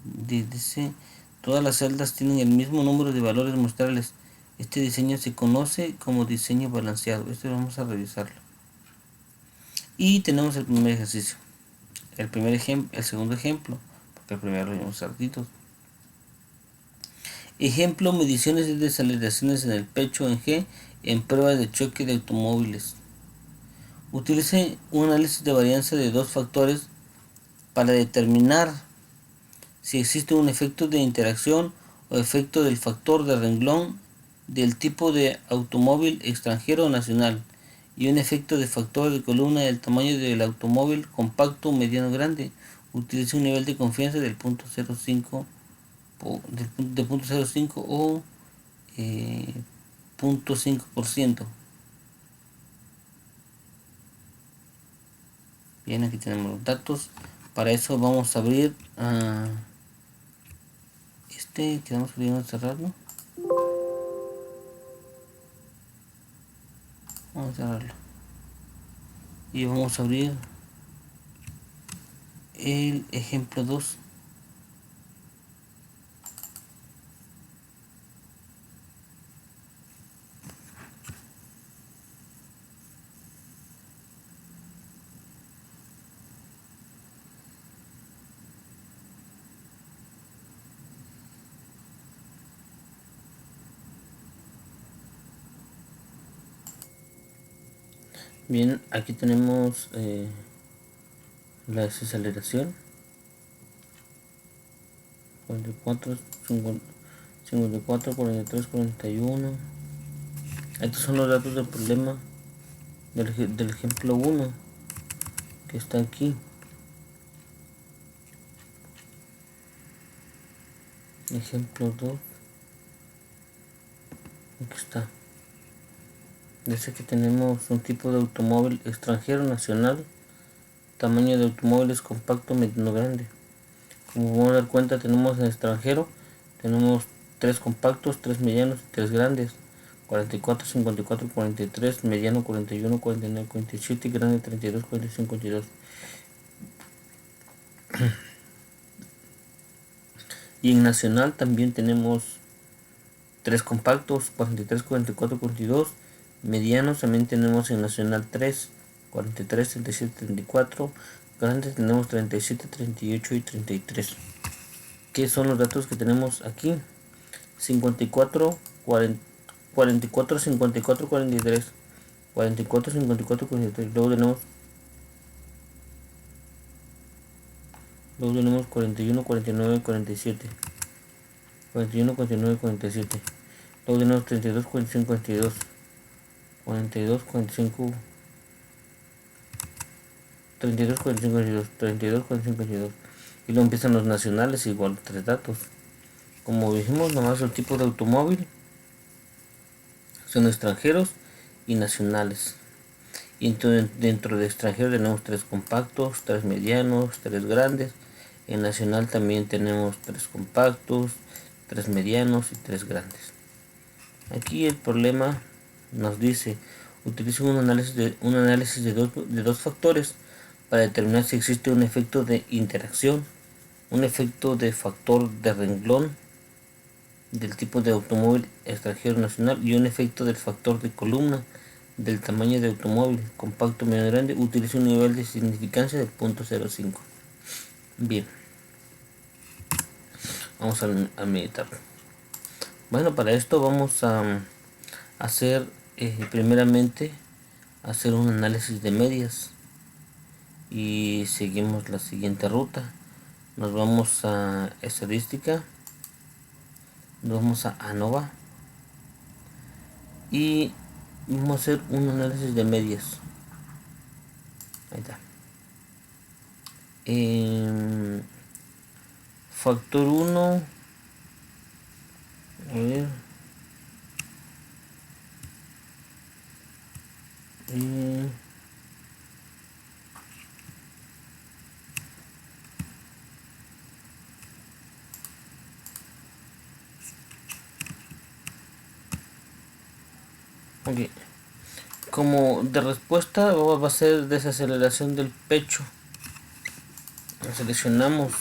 Speaker 1: Dice, todas las celdas tienen el mismo número de valores muestrales. Este diseño se conoce como diseño balanceado. Esto vamos a revisarlo. Y tenemos el primer ejercicio. El segundo ejemplo, porque el primero lo vimos ratitos. Ejemplo, mediciones de desaceleraciones en el pecho en G en pruebas de choque de automóviles. Utilice un análisis de varianza de dos factores para determinar si existe un efecto de interacción o efecto del factor de renglón del tipo de automóvil extranjero o nacional y un efecto de factor de columna del tamaño del automóvil compacto mediano grande. Utilice un nivel de confianza del punto 0.5 de 0.05 o 0.5%. Bien, aquí tenemos los datos. Para eso vamos a abrir quedamos pudiendo cerrarlo. Vamos a cerrarlo. Y vamos a abrir el ejemplo 2. Bien, aquí tenemos la desaceleración 44, 54, 43, 41. Estos son los datos del problema del ejemplo 1 que está aquí. Ejemplo 2, aquí está. Dice que tenemos un tipo de automóvil extranjero, nacional, tamaño de automóviles compacto, mediano, grande. Como vamos a dar cuenta, tenemos en extranjero, tenemos 3 compactos, 3 medianos y 3 grandes. 44, 54, 43, mediano 41, 49, 47, grande 32, 45, 52. Y en nacional también tenemos 3 compactos, 43, 44, 42. Medianos también tenemos en nacional 3, 43, 37, 34. Grandes tenemos 37, 38 y 33. ¿Qué son los datos que tenemos aquí? 54, 40, 44, 54, 43. 44, 54, 43. Luego tenemos 41, 49, 47. 41, 49, 47. Luego tenemos 32, 45, 42. 42, 45. 32, 45, 42. 32, 45, 42. Y luego empiezan los nacionales, igual 3 datos. Como dijimos, nomás el tipo de automóvil son extranjeros y nacionales. Y entonces dentro de extranjeros tenemos 3 compactos, 3 medianos, 3 grandes. En nacional también tenemos 3 compactos, 3 medianos y 3 grandes. Aquí el problema nos dice, utiliza un análisis de dos factores para determinar si existe un efecto de interacción, un efecto de factor de renglón del tipo de automóvil extranjero nacional y un efecto del factor de columna del tamaño de automóvil compacto, mediano, grande. Utiliza un nivel de significancia del 0.05. Bien, vamos a meditar. Bueno, para esto vamos a hacer primeramente hacer un análisis de medias y seguimos la siguiente ruta. Nos vamos a estadística, nos vamos a ANOVA y vamos a hacer un análisis de medias. Ahí está. Factor 1, a ver, ok. Como de respuesta va a ser desaceleración del pecho. Lo seleccionamos.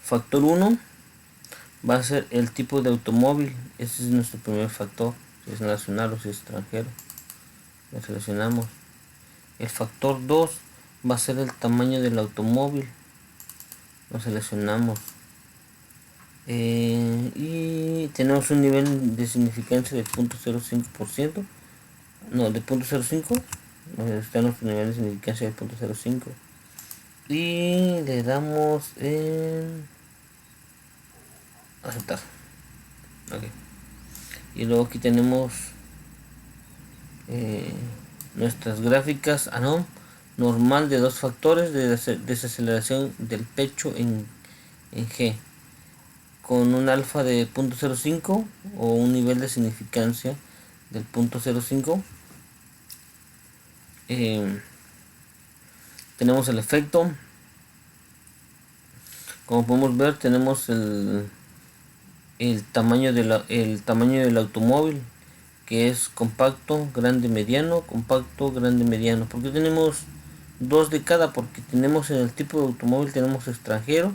Speaker 1: Factor 1 va a ser el tipo de automóvil. Ese es nuestro primer factor, si es nacional o si es extranjero. Lo seleccionamos. El factor 2 va a ser el tamaño del automóvil. Lo seleccionamos. Y tenemos un nivel de significancia de 0.05%. No, de 0.05. Está nuestro nivel de significancia de 0.05. Y le damos en aceptar. Ok. Y luego aquí tenemos nuestras gráficas ANOM normal de 2 factores de desaceleración del pecho en G con un alfa de 0.05 o un nivel de significancia del 0.05. Tenemos el efecto, como podemos ver tenemos el tamaño del automóvil, que es compacto, grande, mediano, compacto, grande, mediano. Porque tenemos 2 de cada, porque tenemos en el tipo de automóvil tenemos extranjero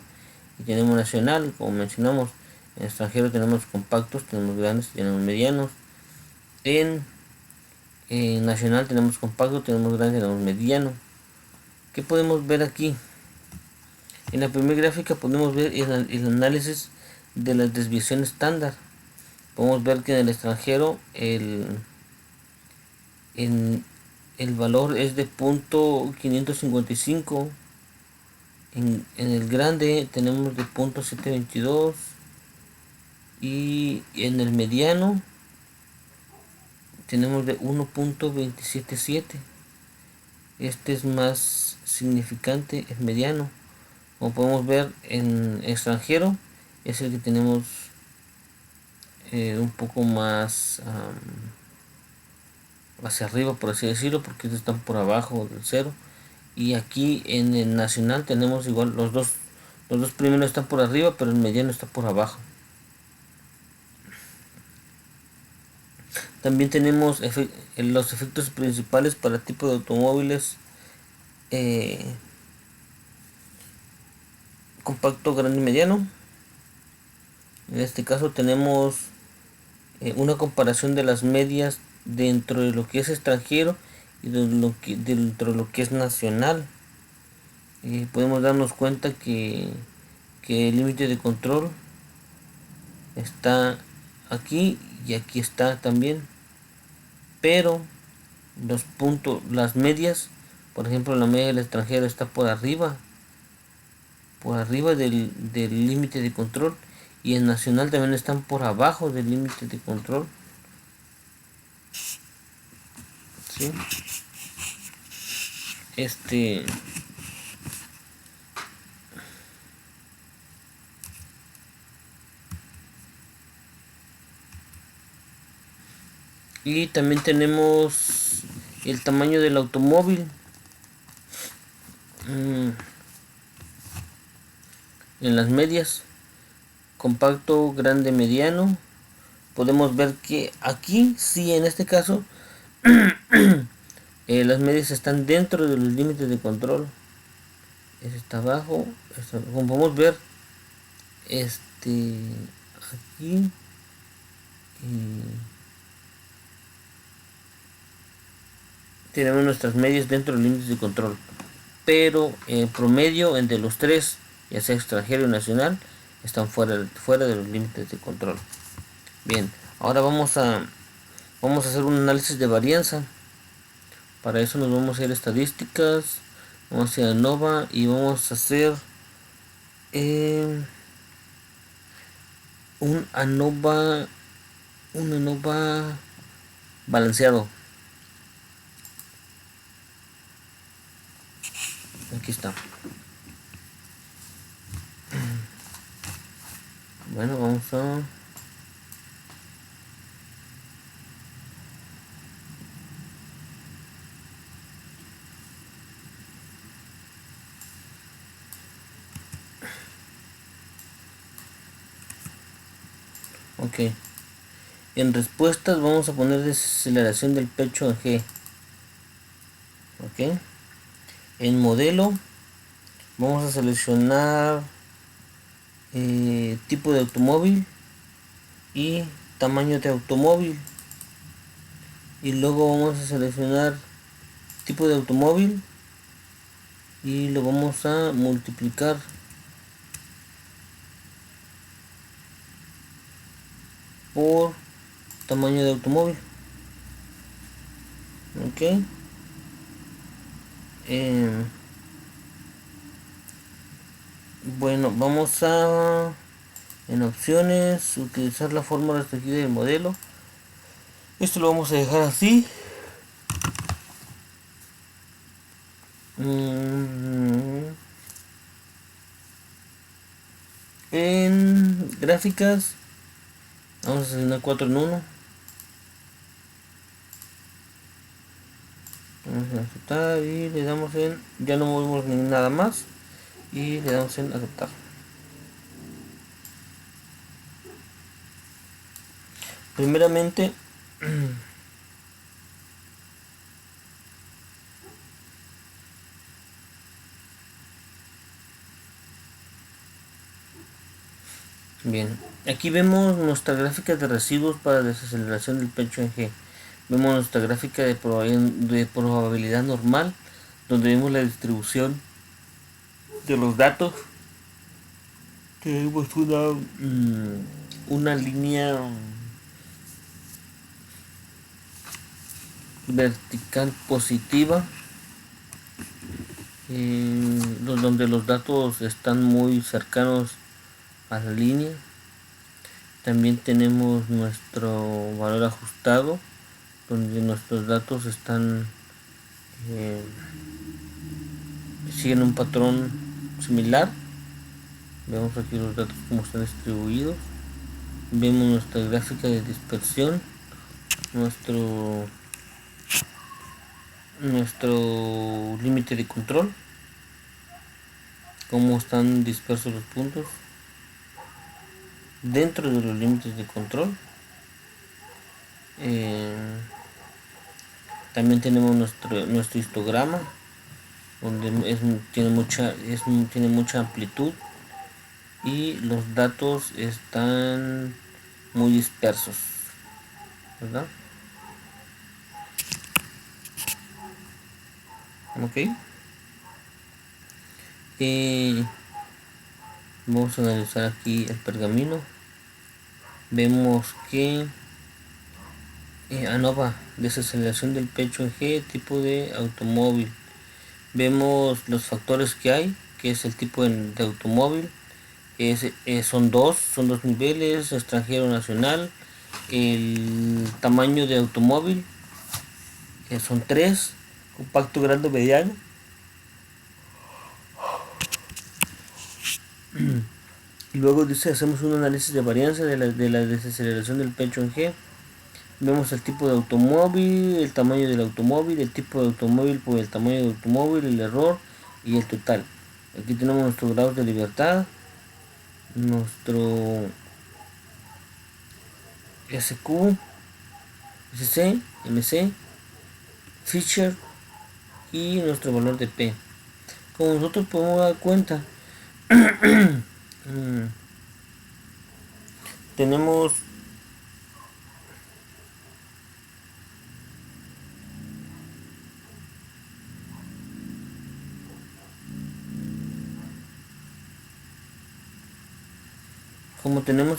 Speaker 1: y tenemos nacional. Como mencionamos, en extranjero tenemos compactos, tenemos grandes, tenemos medianos. En nacional tenemos compacto, tenemos grande, tenemos mediano. ¿Qué podemos ver aquí? En la primera gráfica podemos ver el análisis de la desviación estándar. Podemos ver que en el extranjero el En el valor es de punto 555. En el grande tenemos de punto 722 y en el mediano tenemos de 1.277. Este es más significante, el mediano. Como podemos ver, en extranjero es el que tenemos un poco más hacia arriba, por así decirlo, porque estos están por abajo del cero. Y aquí en el nacional tenemos igual los dos primeros están por arriba, pero el mediano está por abajo. También tenemos los efectos principales para tipo de automóviles compacto, grande y mediano. En este caso tenemos una comparación de las medias dentro de lo que es extranjero y dentro de lo que es nacional. Podemos darnos cuenta que el límite de control está aquí y aquí está también, pero los puntos, las medias, por ejemplo la media del extranjero está por arriba del límite de control, y en nacional también están por abajo del límite de control. ¿Sí? Y también tenemos el tamaño del automóvil. En las medias, compacto, grande, mediano, podemos ver que aquí sí, en este caso las medias están dentro de los límites de control. Este está abajo, como podemos ver, aquí tenemos nuestras medias dentro de los límites de control, pero en promedio entre los tres, ya sea extranjero y nacional, están fuera de los límites de control. Bien, ahora vamos a hacer un análisis de varianza. Para eso nos vamos a ir a estadísticas, vamos a ir a ANOVA y vamos a hacer un ANOVA balanceado. Aquí está. Bueno, vamos a ok. En respuestas vamos a poner desaceleración del pecho en G. Ok. En modelo vamos a seleccionar tipo de automóvil y tamaño de automóvil, y luego vamos a seleccionar tipo de automóvil y lo vamos a multiplicar por tamaño de automóvil. Ok. Bueno, vamos a en opciones utilizar la forma restringida del modelo. Esto lo vamos a dejar así. En gráficas vamos a seleccionar 4 en 1. Vamos a aceptar y le damos en, ya no movemos ni nada más, y le damos en aceptar. Primeramente bien, aquí vemos nuestra gráfica de residuos para desaceleración del pecho en G. Vemos nuestra gráfica de probabilidad normal, donde vemos la distribución de los datos. Tenemos una línea vertical positiva, donde los datos están muy cercanos a la línea. También tenemos nuestro valor ajustado, donde nuestros datos están siguen un patrón similar. Vemos aquí los datos como están distribuidos. Vemos nuestra gráfica de dispersión, nuestro límite de control, cómo están dispersos los puntos dentro de los límites de control. También tenemos nuestro histograma, donde tiene mucha amplitud y los datos están muy dispersos, ¿verdad? Ok. Vamos a analizar aquí el pergamino. Vemos que ANOVA, desaceleración del pecho en G, tipo de automóvil. Vemos los factores que hay, que es el tipo de automóvil. Son dos niveles, extranjero, nacional. El tamaño de automóvil, son tres: compacto, grande, mediano. Y luego dice, hacemos un análisis de varianza de la desaceleración del pecho en G. Vemos el tipo de automóvil, el tamaño del automóvil, el tipo de automóvil por el tamaño del automóvil, el error y el total. Aquí tenemos nuestros grados de libertad, nuestro SQ, SC, MC, Fisher y nuestro valor de P. Como nosotros podemos dar cuenta, tenemos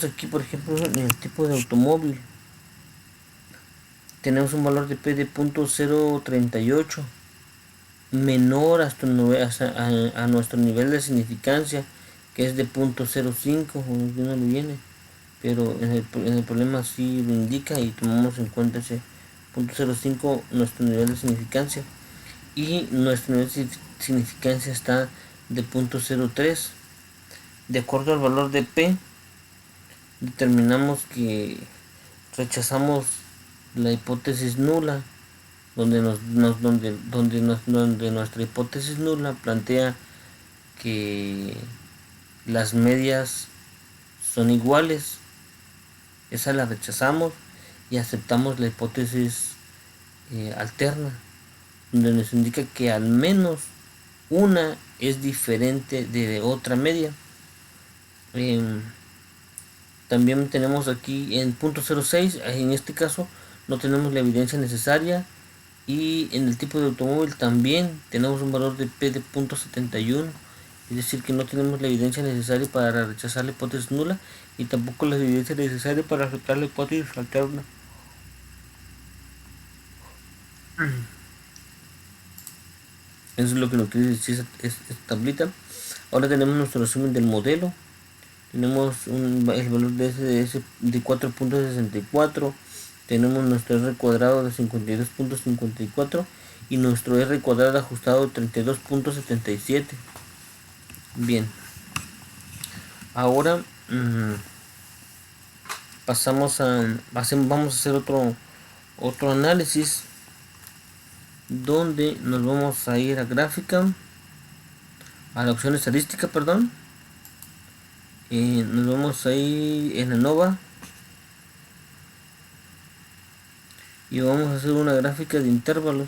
Speaker 1: aquí, por ejemplo, en el tipo de automóvil, tenemos un valor de P de 0.038, menor a nuestro nivel de significancia, que es de 0.05, no le viene, pero en el problema sí lo indica y tomamos en cuenta ese 0.05, nuestro nivel de significancia, y nuestro nivel de significancia está de 0.03. De acuerdo al valor de P, determinamos que rechazamos la hipótesis nula, donde nuestra hipótesis nula plantea que las medias son iguales. Esa la rechazamos y aceptamos la hipótesis alterna, donde nos indica que al menos una es diferente de otra media. También tenemos aquí en 0.06, en este caso no tenemos la evidencia necesaria, y en el tipo de automóvil también tenemos un valor de P de 0.71, es decir que no tenemos la evidencia necesaria para rechazar la hipótesis nula y tampoco la evidencia necesaria para aceptar la hipótesis alterna. Eso es lo que nos quiere decir esta tablita. Ahora tenemos nuestro resumen del modelo. Tenemos el valor de S de 4.64. Tenemos nuestro R cuadrado de 52.54 y nuestro R cuadrado ajustado de 32.77. Bien, ahora vamos a hacer otro análisis, donde nos vamos a ir a gráfica, a la opción estadística, perdón. Nos vamos a ir en ANOVA y vamos a hacer una gráfica de intervalos.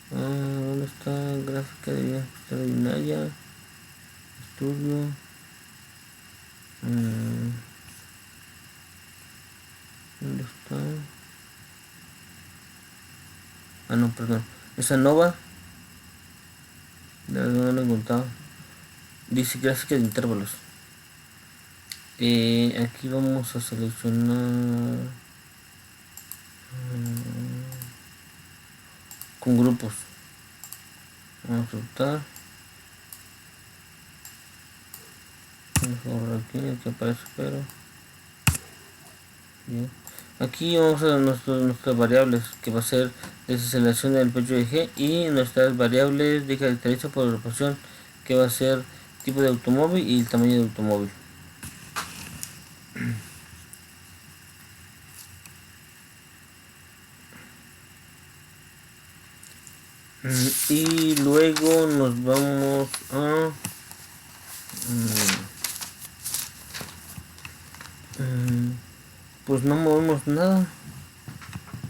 Speaker 1: ¿Dónde está? Gráfica de vida extraordinaria, estudio. ¿Dónde está? No, perdón, esa ANOVA, no lo he encontrado. Dice gráfica de intervalos. Aquí vamos a seleccionar con grupos. Vamos a soltar. Vamos a borrar aquí aparece, pero bien. Aquí vamos a nuestras variables, que va a ser desaceleración del pecho de G, y nuestras variables de característica por agrupación, que va a ser tipo de automóvil y el tamaño de automóvil. Y luego nos vamos a pues no movemos nada.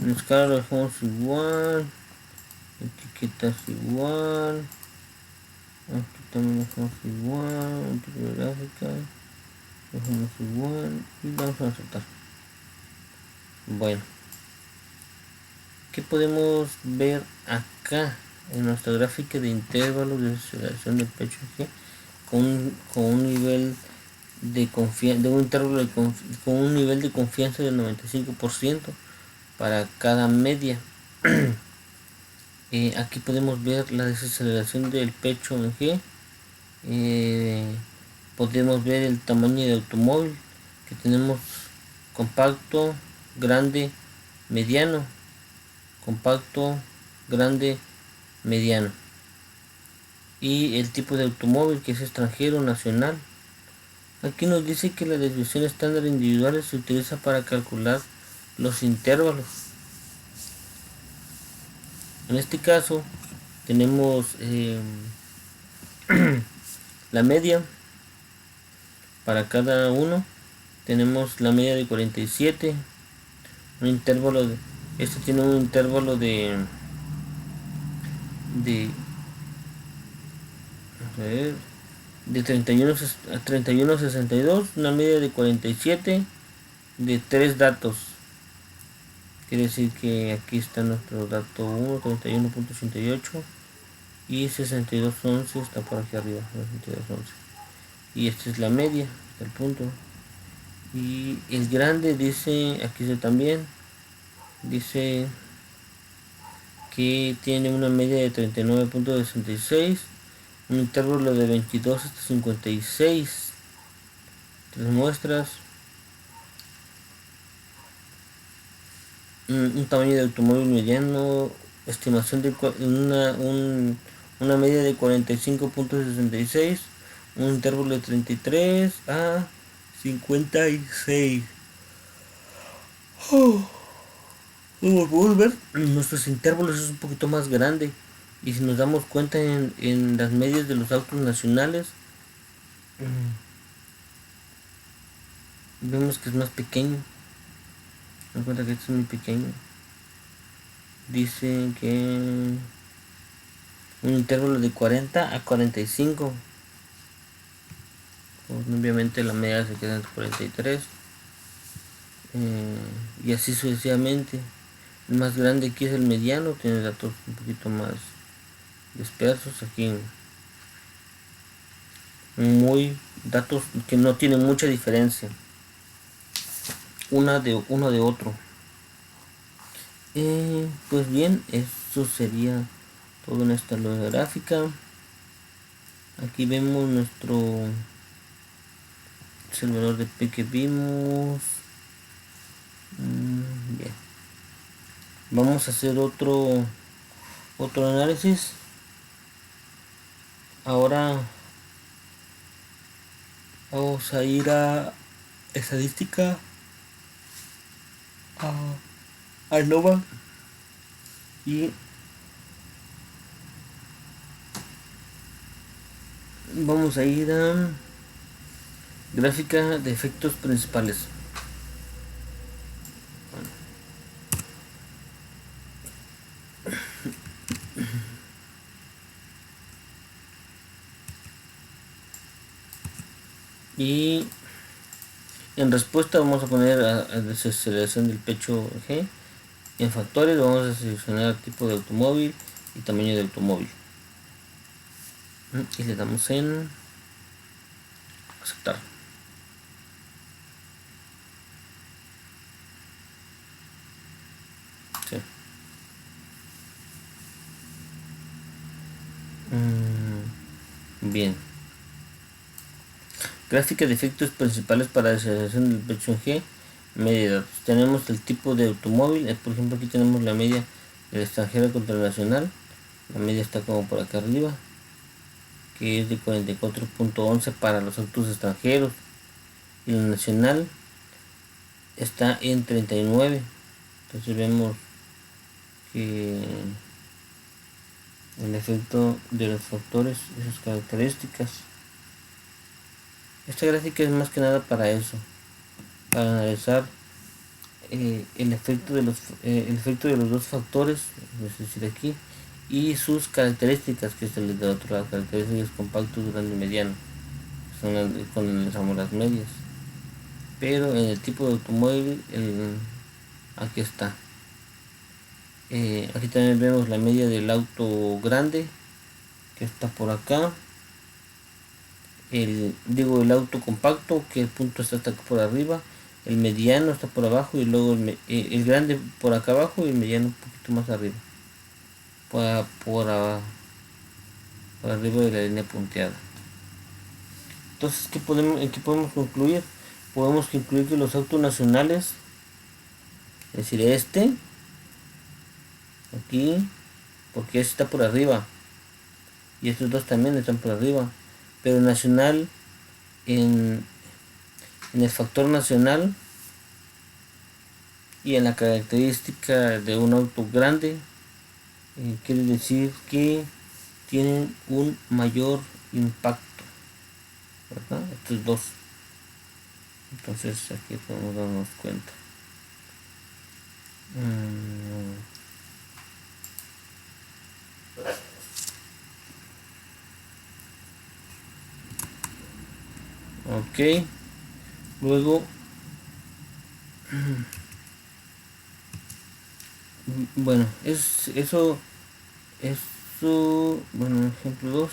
Speaker 1: En escala lo dejamos igual, etiquetas igual, aquí también lo dejamos igual, tipográfica lo dejamos igual y vamos a soltar. Bueno, ¿qué podemos ver acá en nuestra gráfica de intervalos de aceleración del pecho G con un nivel de confianza, de un intervalo con un nivel de confianza del 95% para cada media? Aquí podemos ver la desaceleración del pecho en G. Podemos ver el tamaño de automóvil que tenemos: compacto, grande, mediano, compacto, grande, mediano, y el tipo de automóvil, que es extranjero, nacional. Aquí nos dice que la desviación estándar individual se utiliza para calcular los intervalos. En este caso tenemos la media para cada uno. Tenemos la media de 47, un intervalo de, este tiene un intervalo de a ver, de 31 a 31 a 62, una media de 47 de 3 datos. Quiere decir que aquí está nuestro dato 1, 31.88, y 62.11 está por aquí arriba, 62.11. Y esta es la media, está el punto. Y el grande dice, aquí está también, dice que tiene una media de 39.66, un intervalo de 22 hasta 56, 3 muestras, un tamaño de automóvil mediano, estimación de una media de 45.66, un intervalo de 33 a 56. Como podemos ver, nuestros intervalos es un poquito más grande, y si nos damos cuenta en las medias de los autos nacionales, vemos que es más pequeño. Me cuenta que esto es muy pequeño. Dice que un intervalo de 40 a 45. Pues obviamente la media se queda en 43. Y así sucesivamente. El más grande aquí es el mediano, tiene datos un poquito más dispersos. Aquí muy datos que no tienen mucha diferencia uno de otro. Pues bien, eso sería todo en esta gráfica. Aquí vemos nuestro observador de P que vimos. Bien, vamos a hacer otro análisis. Ahora vamos a ir a estadística, a Nova, y vamos a ir a gráfica de efectos principales. Y en respuesta vamos a poner a desaceleración del pecho G. En factores vamos a seleccionar tipo de automóvil y tamaño de automóvil. Y le damos en aceptar. Sí. también. Gráfica de efectos principales para la desaceleración del pecho en G. Media de datos. Tenemos el tipo de automóvil. Por ejemplo, aquí tenemos la media del extranjero contra el nacional. La media está como por acá arriba, que es de 44.11 para los autos extranjeros. Y la nacional está en 39. Entonces vemos que el efecto de los factores y sus características. Esta gráfica es más que nada para eso, para analizar el efecto de los dos factores, es decir aquí, y sus características, que es el de otro lado, características compactos, grande y mediano, cuando analizamos las medias. Pero en el tipo de automóvil, aquí está. Aquí también vemos la media del auto grande, que está por acá. El auto compacto, que el punto está hasta por arriba. El mediano está por abajo, y luego el grande por acá abajo y el mediano un poquito más arriba, por arriba de la línea punteada. Entonces, ¿en qué podemos concluir? Podemos concluir que los autos nacionales, es decir, aquí, porque este está por arriba y estos dos también están por arriba, pero nacional, en el factor nacional y en la característica de un auto grande, quiere decir que tienen un mayor impacto, ¿verdad? Estos dos. Entonces aquí podemos darnos cuenta. Ok, luego bueno, bueno, ejemplo 2.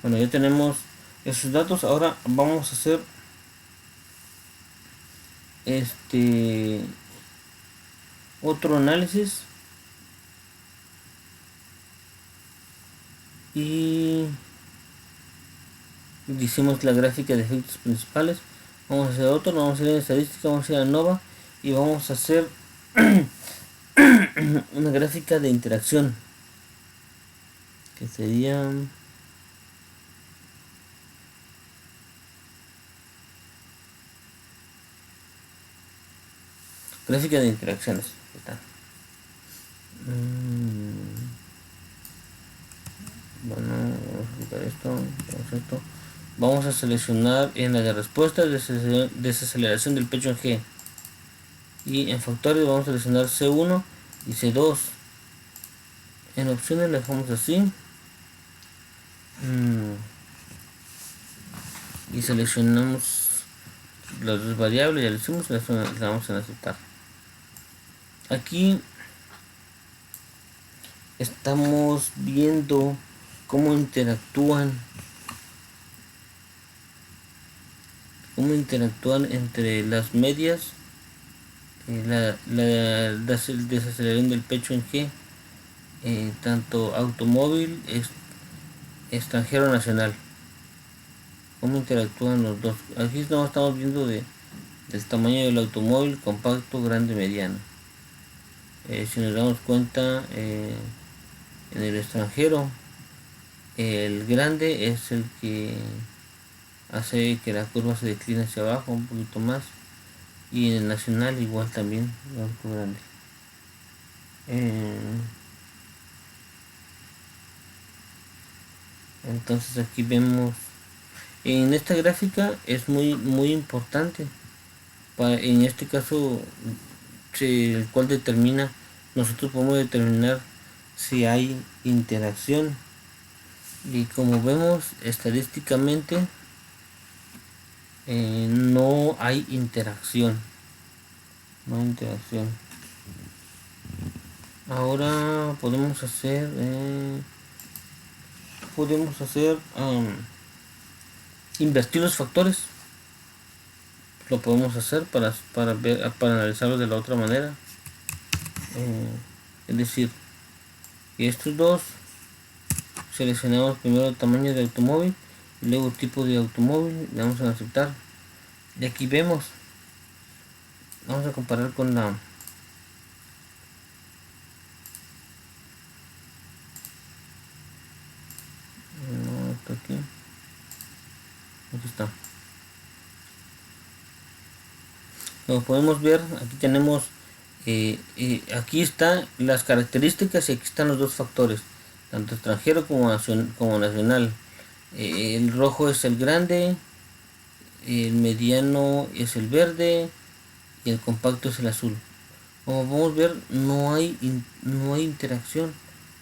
Speaker 1: Bueno, ya tenemos esos datos. Ahora vamos a hacer otro análisis, y hicimos la gráfica de efectos principales. Vamos a hacer otro, vamos a hacer en estadística, vamos a ir a Nova y vamos a hacer una gráfica de interacción, que sería gráfica de interacciones. Bueno, vamos a quitar esto. Vamos a seleccionar en la de respuesta desaceleración del pecho en G, y en factores vamos a seleccionar C1 y C2. En opciones le dejamos así, y seleccionamos las dos variables, ya lo hicimos, le damos en aceptar. Aquí estamos viendo cómo interactúan entre las medias, la desaceleración del pecho en G, tanto automóvil, extranjero, nacional, cómo interactúan los dos. Aquí no estamos viendo del tamaño del automóvil, compacto, grande, mediano. Si nos damos cuenta, en el extranjero, el grande es el que hace que la curva se decline hacia abajo un poquito más, y en el nacional igual también, el auto grande. Entonces aquí vemos, en esta gráfica es muy importante, en este caso, el cual nosotros podemos determinar si hay interacción, y como vemos estadísticamente, no hay interacción. Ahora podemos hacer invertir los factores. Lo podemos hacer para analizarlo de la otra manera. Es decir, que estos dos seleccionamos primero tamaño de automóvil y luego tipo de automóvil, le damos a aceptar y aquí vemos, vamos a comparar con la aquí está. Como podemos ver, aquí tenemos aquí están las características y aquí están los dos factores, tanto extranjero como nacional. El rojo es el grande, el mediano es el verde y el compacto es el azul. Como podemos ver, no hay interacción.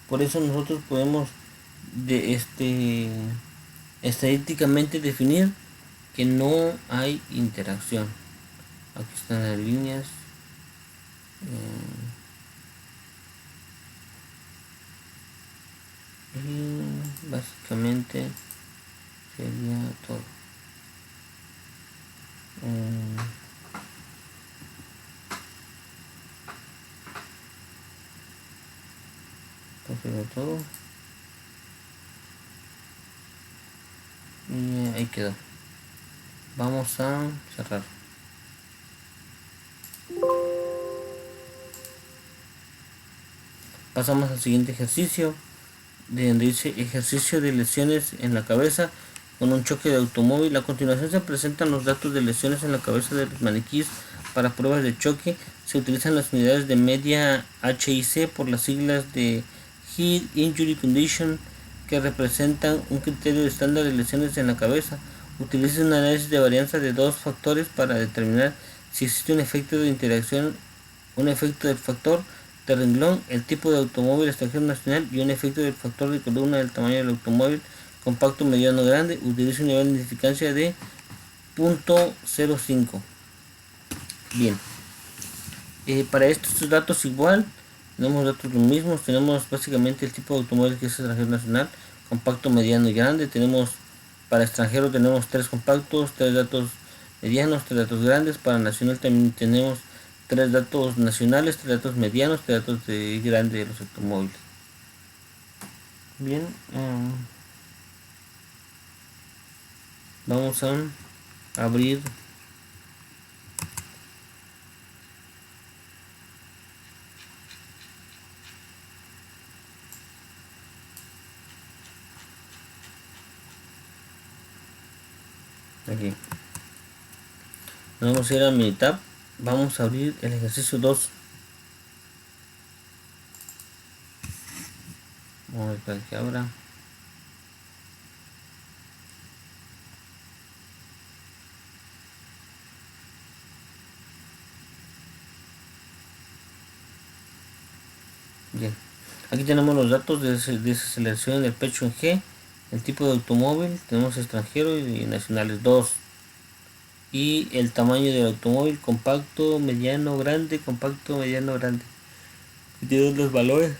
Speaker 1: Por eso nosotros podemos estadísticamente definir que no hay interacción. Aquí están las líneas. Y básicamente sería todo. Sería todo. Y ahí quedó. Vamos a cerrar. Pasamos al siguiente ejercicio, de donde dice ejercicio de lesiones en la cabeza con un choque de automóvil. A continuación se presentan los datos de lesiones en la cabeza de los maniquíes para pruebas de choque. Se utilizan las unidades de media HIC por las siglas de Head Injury Condition, que representan un criterio estándar de lesiones en la cabeza. Utiliza un análisis de varianza de dos factores para determinar si existe un efecto de interacción, un efecto del factor de renglón, el tipo de automóvil extranjero nacional y un efecto del factor de columna del tamaño del automóvil compacto, mediano, grande. Utiliza un nivel de identificancia de 0.05. Bien, para estos datos igual tenemos datos los mismos. Tenemos básicamente el tipo de automóvil que es extranjero nacional, compacto, mediano y grande. Tenemos para extranjero tenemos 3 compactos, 3 datos medianos, 3 datos grandes. Para nacional también tenemos 3 datos nacionales, 3 datos medianos, 3 datos de grande de los automóviles. Bien, vamos a abrir aquí. Vamos a ir a mi tab. Vamos a abrir el ejercicio 2. Vamos a ver que abra. Bien, aquí tenemos los datos de selección del pecho en G, el tipo de automóvil, tenemos extranjero y nacionales 2, y el tamaño del automóvil, compacto, mediano, grande, compacto, mediano, grande. Y tienen los valores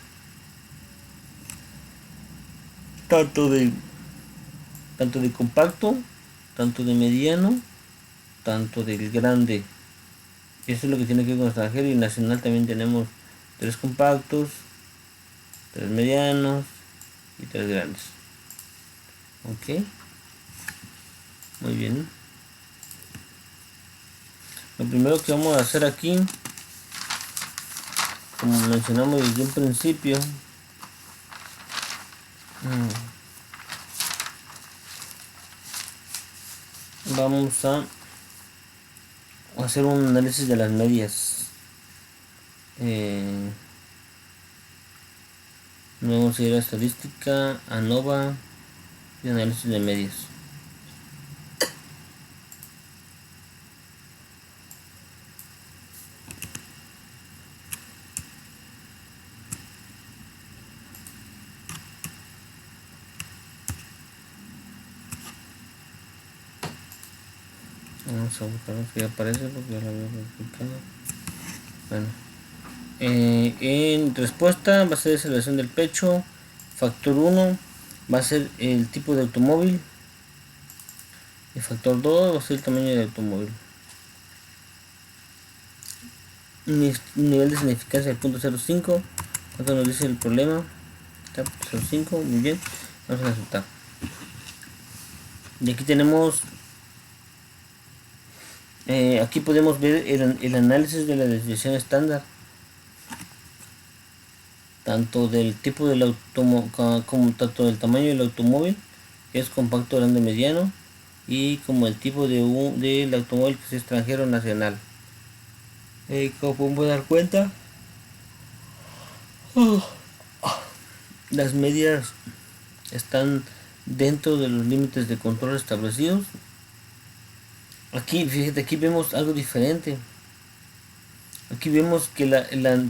Speaker 1: tanto de compacto, tanto de mediano, tanto del grande. Eso es lo que tiene que ver con extranjero. Y nacional también tenemos 3 compactos, 3 medianos y 3 grandes. Ok, muy bien. Lo primero que vamos a hacer aquí, como mencionamos desde un principio, vamos a hacer un análisis de las medias. Vamos a ir a estadística, ANOVA y análisis de medias. Vamos a buscar si aparece porque ya lo había publicado. Bueno, en respuesta va a ser selección del pecho. Factor 1 va a ser el tipo de automóvil. Y factor 2 va a ser el tamaño del automóvil. Nivel de significancia del punto 0.5. Acá nos dice el problema. 0.5, muy bien. Vamos a aceptar. Y aquí tenemos, aquí podemos ver el análisis de la desviación estándar, tanto del tipo del como tanto del tamaño del automóvil, que es compacto, grande, mediano, y como el tipo del automóvil, que es extranjero, nacional. Como podemos dar cuenta, las medidas están dentro de los límites de control establecidos. Aquí, fíjate, aquí vemos algo diferente. Aquí vemos que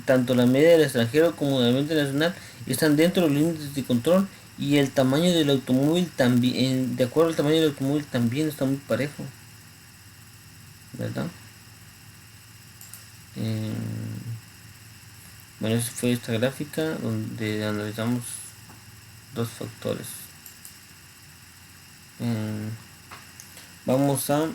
Speaker 1: tanto la media del extranjero como la media nacional están dentro de los límites de control, y el tamaño del automóvil también, de acuerdo al tamaño del automóvil, también está muy parejo, ¿verdad? Eh, bueno, esa fue esta gráfica donde analizamos dos factores. Vamos a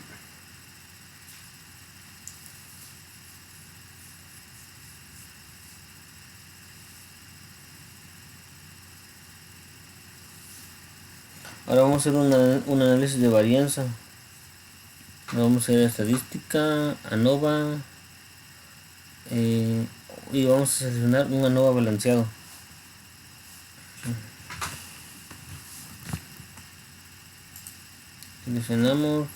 Speaker 1: ahora vamos a hacer un análisis de varianza. Vamos a hacer estadística, ANOVA, y vamos a seleccionar un ANOVA balanceado. Seleccionamos,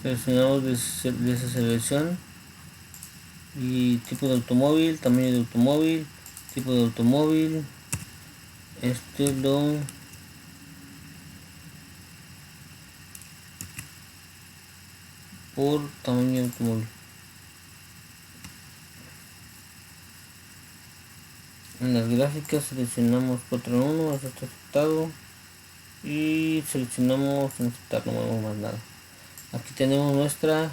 Speaker 1: de esa selección, y tipo de automóvil, tamaño de automóvil, tipo de automóvil, lo por tamaño de automóvil. En las gráficas seleccionamos 4 en 1, aceptar aceptado, y seleccionamos en aceptar, no movemos más nada. Aquí tenemos nuestra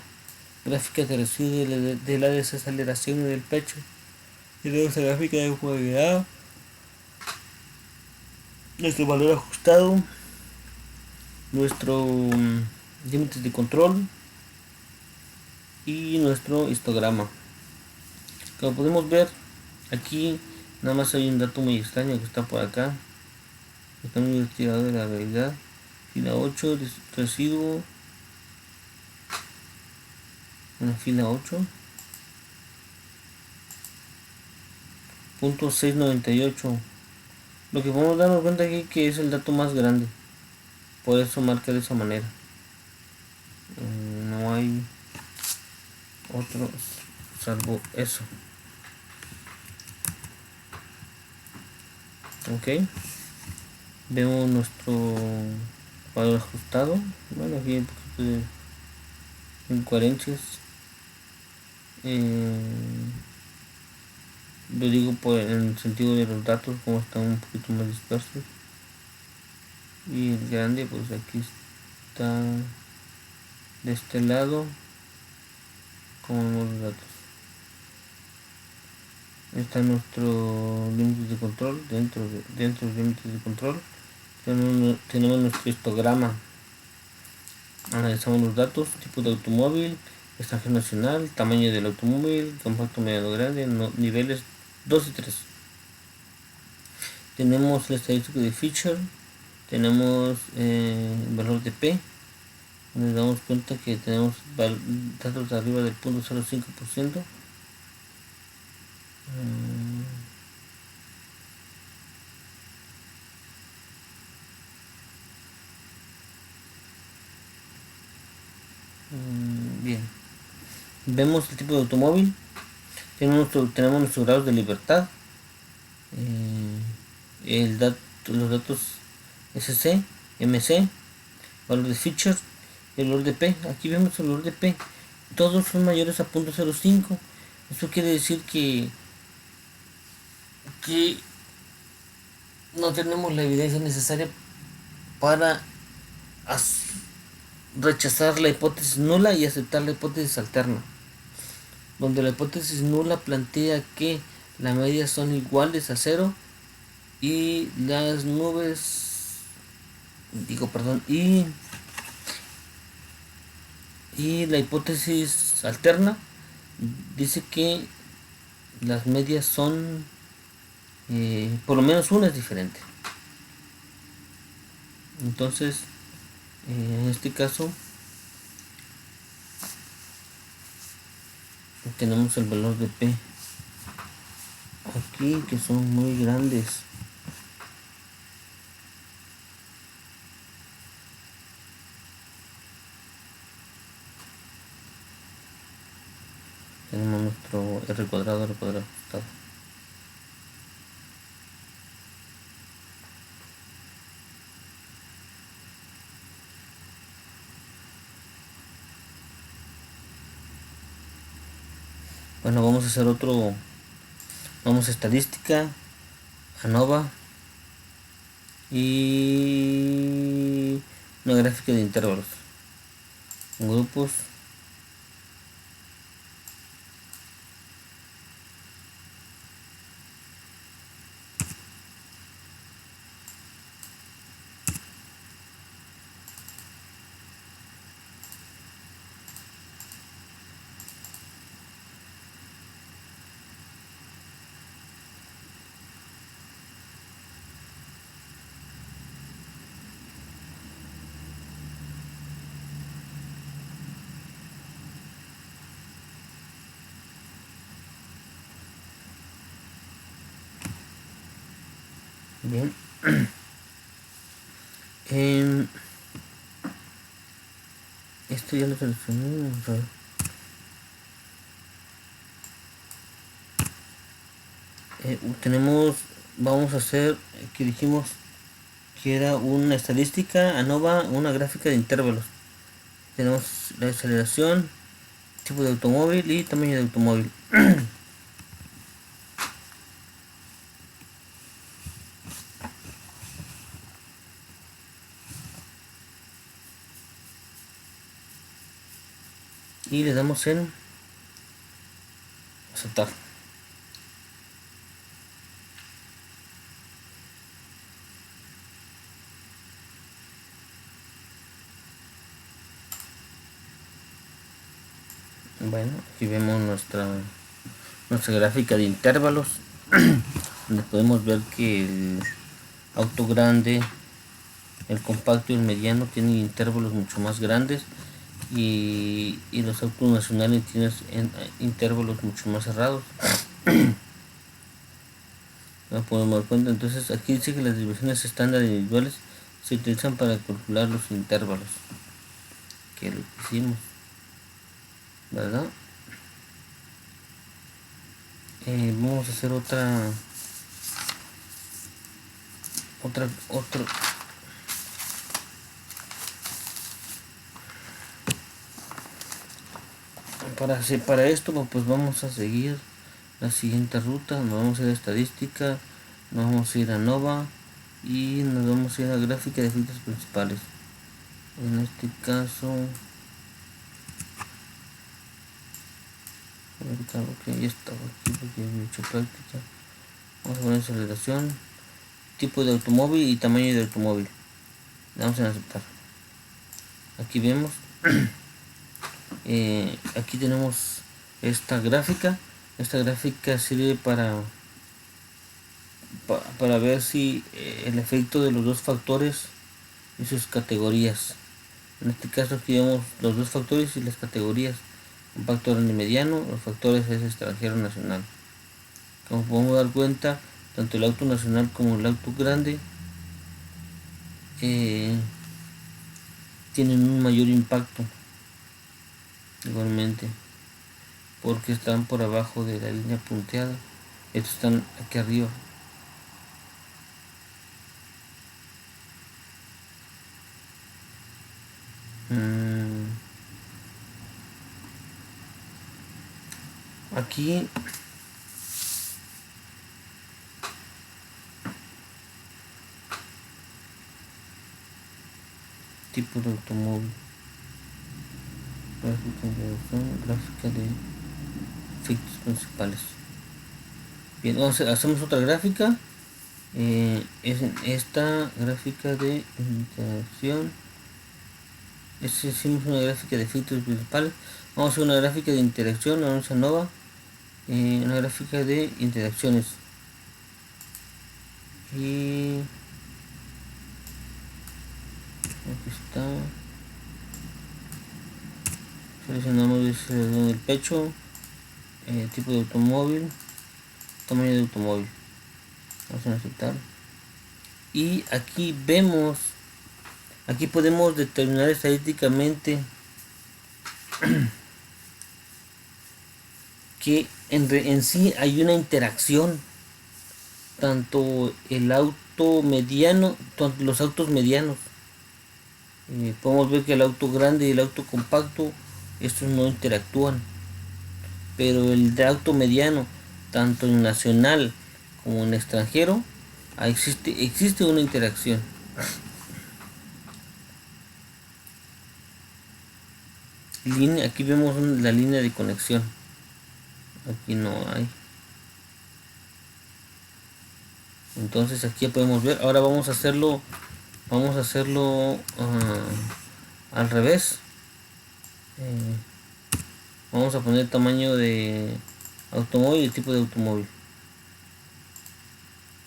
Speaker 1: gráfica de residuo de la desaceleración y del pecho. Tenemos la gráfica de jugabilidad, nuestro valor ajustado, nuestro límites de control y nuestro histograma. Como podemos ver, aquí nada más hay un dato muy extraño que está por acá, está muy retirado de la realidad. Fila 8, residuo en la fila 8, .698. Lo que podemos darnos cuenta aquí que es el dato más grande, por eso marca de esa manera. No hay otro salvo eso. Ok, vemos nuestro valor ajustado. Bueno, aquí hay un poquito de incoherencias, lo digo en el sentido de los datos, como están un poquito más dispersos, y el grande pues aquí está de este lado como los datos. Está nuestro límite de control. Dentro de los límites de control tenemos nuestro histograma. Analizamos los datos: tipo de automóvil, extranjero, nacional, tamaño del automóvil, compacto, mediano, grande, niveles 2 y 3. Tenemos el estadístico de feature, tenemos el valor de P. Nos damos cuenta que tenemos datos de arriba del 0.05%. Bien, vemos el tipo de automóvil, tenemos nuestros grados de libertad, los datos SC, MC, valor de feature, el valor de P. Aquí vemos el valor de P, todos son mayores a 0.05. Eso quiere decir que no tenemos la evidencia necesaria para rechazar la hipótesis nula y aceptar la hipótesis alterna, donde la hipótesis nula plantea que las medias son iguales a 0 y las nubes, y la hipótesis alterna dice que las medias son, por lo menos una es diferente. Entonces, en este caso, tenemos el valor de P aquí, que son muy grandes. Tenemos nuestro R cuadrado ajustado. Bueno, vamos a hacer otro. Vamos a estadística, ANOVA y una gráfica de intervalos. Grupos. Bien. Esto ya lo seleccioné. Vamos a ver. Tenemos, vamos a hacer, que dijimos que era una estadística, ANOVA, una gráfica de intervalos. Tenemos la aceleración, tipo de automóvil y tamaño de automóvil. Y le damos en aceptar. Bueno, aquí vemos nuestra gráfica de intervalos, donde podemos ver que el auto grande, el compacto y el mediano tienen intervalos mucho más grandes, y los autos nacionales tienen intervalos mucho más cerrados. No podemos dar cuenta. Entonces aquí dice que las divisiones estándar individuales se utilizan para calcular los intervalos, que lo hicimos, ¿verdad? Vamos a hacer otro. Para esto, pues vamos a seguir la siguiente ruta. Nos vamos a ir a estadística, nos vamos a ir a ANOVA y nos vamos a ir a gráfica de efectos principales. En este caso, ok, ya estaba aquí porque he hecho práctica. Vamos a poner aceleración, tipo de automóvil y tamaño de automóvil. Le damos en aceptar. Aquí vemos, aquí tenemos esta gráfica. Esta gráfica sirve para ver si el efecto de los dos factores y sus categorías. En este caso aquí vemos los dos factores y las categorías. Un factor grande y mediano, los factores es extranjero nacional. Como podemos dar cuenta, tanto el auto nacional como el auto grande tienen un mayor impacto igualmente, porque están por abajo de la línea punteada. Estos están aquí arriba. Aquí tipo de automóvil, gráfica de efectos principales. Bien, hacemos otra gráfica. Es esta gráfica de interacción. Hicimos una gráfica de efectos principales. Vamos a hacer una gráfica de interacción, vamos a Nova, una gráfica de interacciones. Y aquí está. Seleccionamos el pecho, tipo de automóvil, tamaño de automóvil. Vamos a aceptar. Y aquí vemos, aquí podemos determinar estadísticamente que en sí hay una interacción, tanto el auto mediano, tanto los autos medianos. Podemos ver que el auto grande y el auto compacto, estos no interactúan, pero el de auto mediano, tanto en nacional como en extranjero, existe una interacción. Aquí vemos la línea de conexión, aquí no hay. Entonces aquí ya podemos ver. Ahora vamos a hacerlo al revés. Vamos a poner tamaño de automóvil y tipo de automóvil,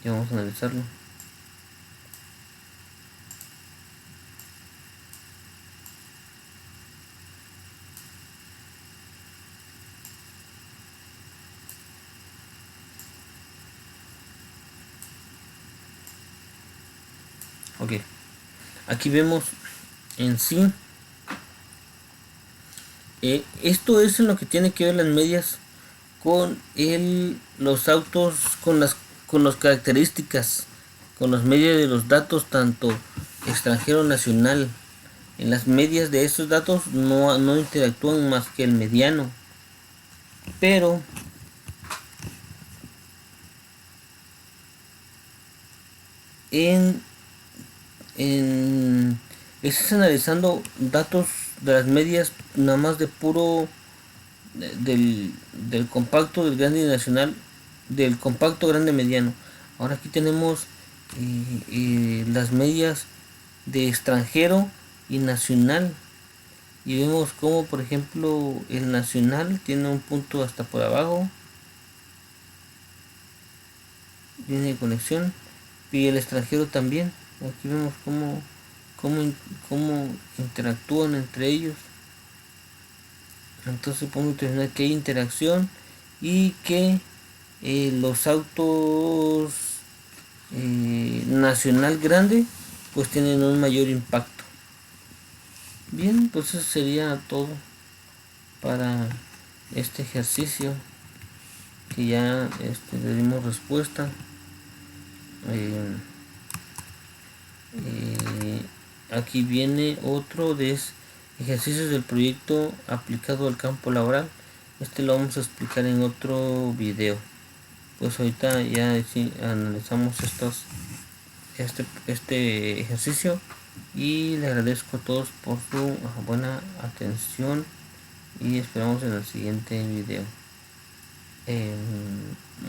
Speaker 1: y vamos a analizarlo. Ok, aquí vemos en sí, esto es en lo que tiene que ver las medias con los autos, con las características, con las medias de los datos, tanto extranjero nacional. En las medias de estos datos no interactúan más que el mediano, pero en, estás analizando datos de las medias nada más de puro del compacto, del grande y nacional, del compacto, grande, mediano. Ahora aquí tenemos las medias de extranjero y nacional, y vemos como por ejemplo el nacional tiene un punto hasta por abajo, línea de conexión, y el extranjero también. Aquí vemos cómo, cómo interactúan entre ellos. Entonces podemos determinar que hay interacción y que los autos nacional grande pues tienen un mayor impacto. Bien, pues eso sería todo para este ejercicio, que ya le dimos respuesta. Eh, Aquí viene otro de ejercicios del proyecto aplicado al campo laboral. Lo vamos a explicar en otro video. Pues ahorita ya analizamos este ejercicio, y le agradezco a todos por su buena atención, y esperamos en el siguiente video.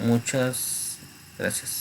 Speaker 1: Muchas gracias.